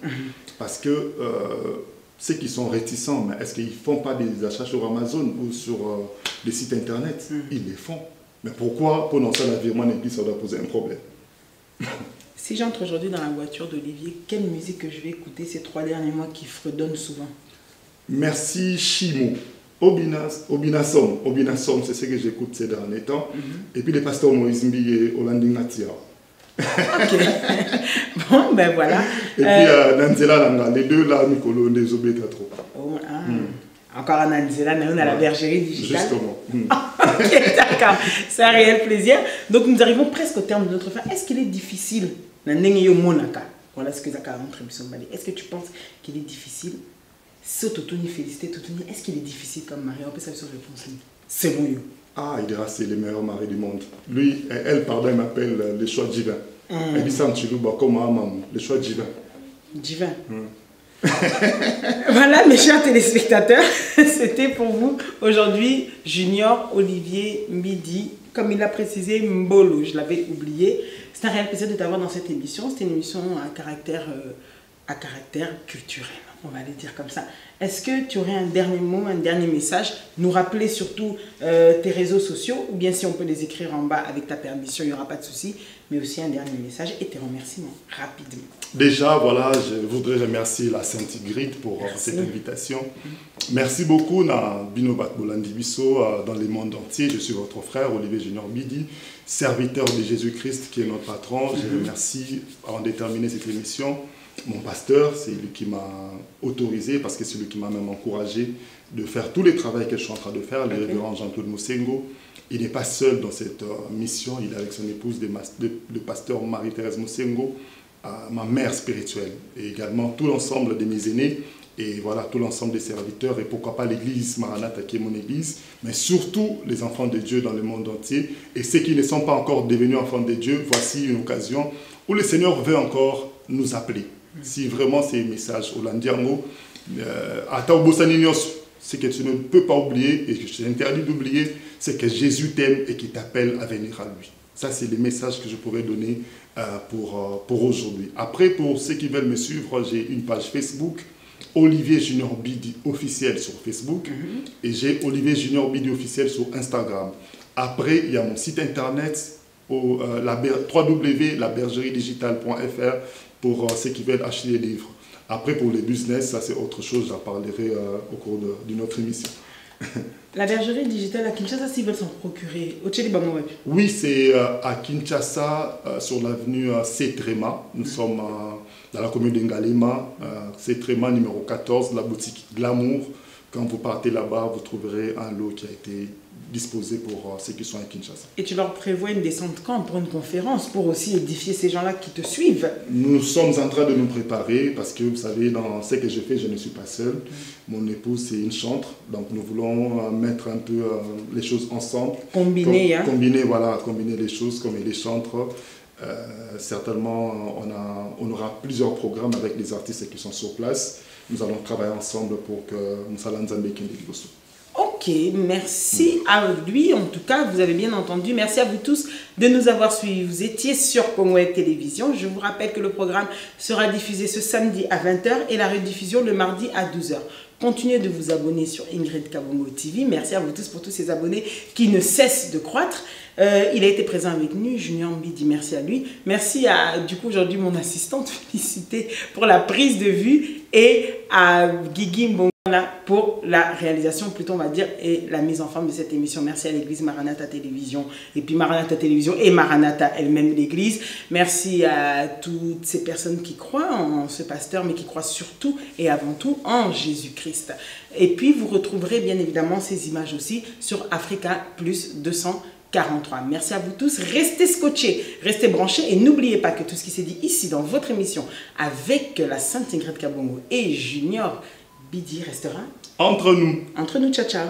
Parce que ceux qui sont réticents, est-ce qu'ils ne font pas des achats sur Amazon ou sur des sites internet? Ils les font. Mais pourquoi, pendant ça, la virement d'église, ça doit poser un problème? Si j'entre aujourd'hui dans la voiture d'Olivier, quelle musique que je vais écouter ces 3 derniers mois qui fredonnent souvent? Merci Chimo. Obinasom, c'est ce que j'écoute ces derniers temps. Et puis les pasteurs Moïse Mbi et Olandi Natia. Ok. Bon, ben voilà. Et puis Nanzela Langa, les deux là, Nicolo, les Obé trop. Oh, encore un Nanzela, on a la bergerie digitale. Justement. Ok, d'accord. C'est un réel plaisir. Donc nous arrivons presque au terme de notre fin. Est-ce qu'il est difficile, voilà ce que Zaka a contribution. Est-ce que tu penses qu'il est difficile? Est-ce qu'il est difficile comme mari? On peut savoir sur réponse. C'est bon. Ah, il dira c'est le meilleur mari du monde. Lui, elle, pardon, il m'appelle le choix divin. Elle dit ça en Chilouba comme un maman, le choix divin. Divin. Voilà, mes chers téléspectateurs, c'était pour vous aujourd'hui Junior Olivier Mbidi. Comme il l'a précisé, Mbolo, je l'avais oublié. C'est un réel plaisir de t'avoir dans cette émission. C'est une émission à caractère culturel. On va le dire comme ça. Est-ce que tu aurais un dernier mot, un dernier message? Nous rappeler surtout tes réseaux sociaux, ou bien si on peut les écrire en bas avec ta permission, il n'y aura pas de souci, mais aussi un dernier message et tes remerciements rapidement. Déjà, voilà, je voudrais remercier la Saint-Ingrid pour cette invitation. Merci beaucoup, na Binobat Bolandibiso, dans le monde entier. Je suis votre frère, Olivier Junior Mbidi, serviteur de Jésus-Christ qui est notre patron. Je remercie, avant de terminer cette émission, mon pasteur, c'est lui qui m'a autorisé, parce que c'est lui qui m'a même encouragé de faire tous les travaux que je suis en train de faire, le révérend Jean-Claude Moussengo. Il n'est pas seul dans cette mission, il est avec son épouse, le pasteur Marie-Thérèse Moussengo, ma mère spirituelle, et également tout l'ensemble de mes aînés et voilà, tout l'ensemble des serviteurs, et pourquoi pas l'église Maranatha qui est mon église, mais surtout les enfants de Dieu dans le monde entier, et ceux qui ne sont pas encore devenus enfants de Dieu, voici une occasion où le Seigneur veut encore nous appeler. Si vraiment c'est un message au Landiango, ce que tu ne peux pas oublier, et que je t'interdis d'oublier, c'est que Jésus t'aime et qu'il t'appelle à venir à lui. Ça, c'est le message que je pourrais donner pour aujourd'hui. Après, pour ceux qui veulent me suivre, j'ai une page Facebook, Olivier Junior Bidi officiel sur Facebook, et j'ai Olivier Junior Bidi officiel sur Instagram. Après, il y a mon site internet, www.labergeriedigitale.fr pour ceux qui veulent acheter des livres. Après, pour les business, ça c'est autre chose, j'en parlerai au cours d'une autre émission. La bergerie digitale à Kinshasa, s'ils veulent s'en procurer, au Tchéli Bamoueb. Oui, c'est à Kinshasa, sur l'avenue Setrema. Nous sommes dans la commune d'Ngalema, Setrema numéro 14, la boutique Glamour. Quand vous partez là-bas, vous trouverez un lot qui a été disposé pour ceux qui sont à Kinshasa. Et tu leur prévois une descente quand pour une conférence, pour aussi édifier ces gens-là qui te suivent? Nous sommes en train de nous préparer parce que vous savez, dans ce que je fais, je ne suis pas seul. Mon épouse, c'est une chantre, donc nous voulons mettre un peu les choses ensemble. Combiner, combiner les choses comme elle est chantre. Certainement, on aura plusieurs programmes avec les artistes qui sont sur place. Nous allons travailler ensemble pour que nous allons Nzambe Kende Liboso. Ok, merci à lui. En tout cas, vous avez bien entendu. Merci à vous tous de nous avoir suivis. Vous étiez sur Congo-Web Télévision. Je vous rappelle que le programme sera diffusé ce samedi à 20 h et la rediffusion le mardi à 12 h. Continuez de vous abonner sur Ingrid Kabongo TV. Merci à vous tous pour tous ces abonnés qui ne cessent de croître. Il a été présent avec nous, Junior Bidi, merci à lui. Merci à, du coup, aujourd'hui, mon assistante, félicité pour la prise de vue, et à Guigui Mbongo pour la réalisation, plutôt on va dire, et la mise en forme de cette émission. Merci à l'église Maranatha Télévision, et puis Maranatha Télévision et Maranatha elle-même, l'église. Merci à toutes ces personnes qui croient en ce pasteur, mais qui croient surtout et avant tout en Jésus-Christ. Et puis vous retrouverez bien évidemment ces images aussi sur Africa Plus 243. Merci à vous tous. Restez scotchés, restez branchés, et n'oubliez pas que tout ce qui s'est dit ici dans votre émission avec la Sainte Ingrid Kabongo et Junior Bidi restera entre nous. Entre nous, ciao ciao.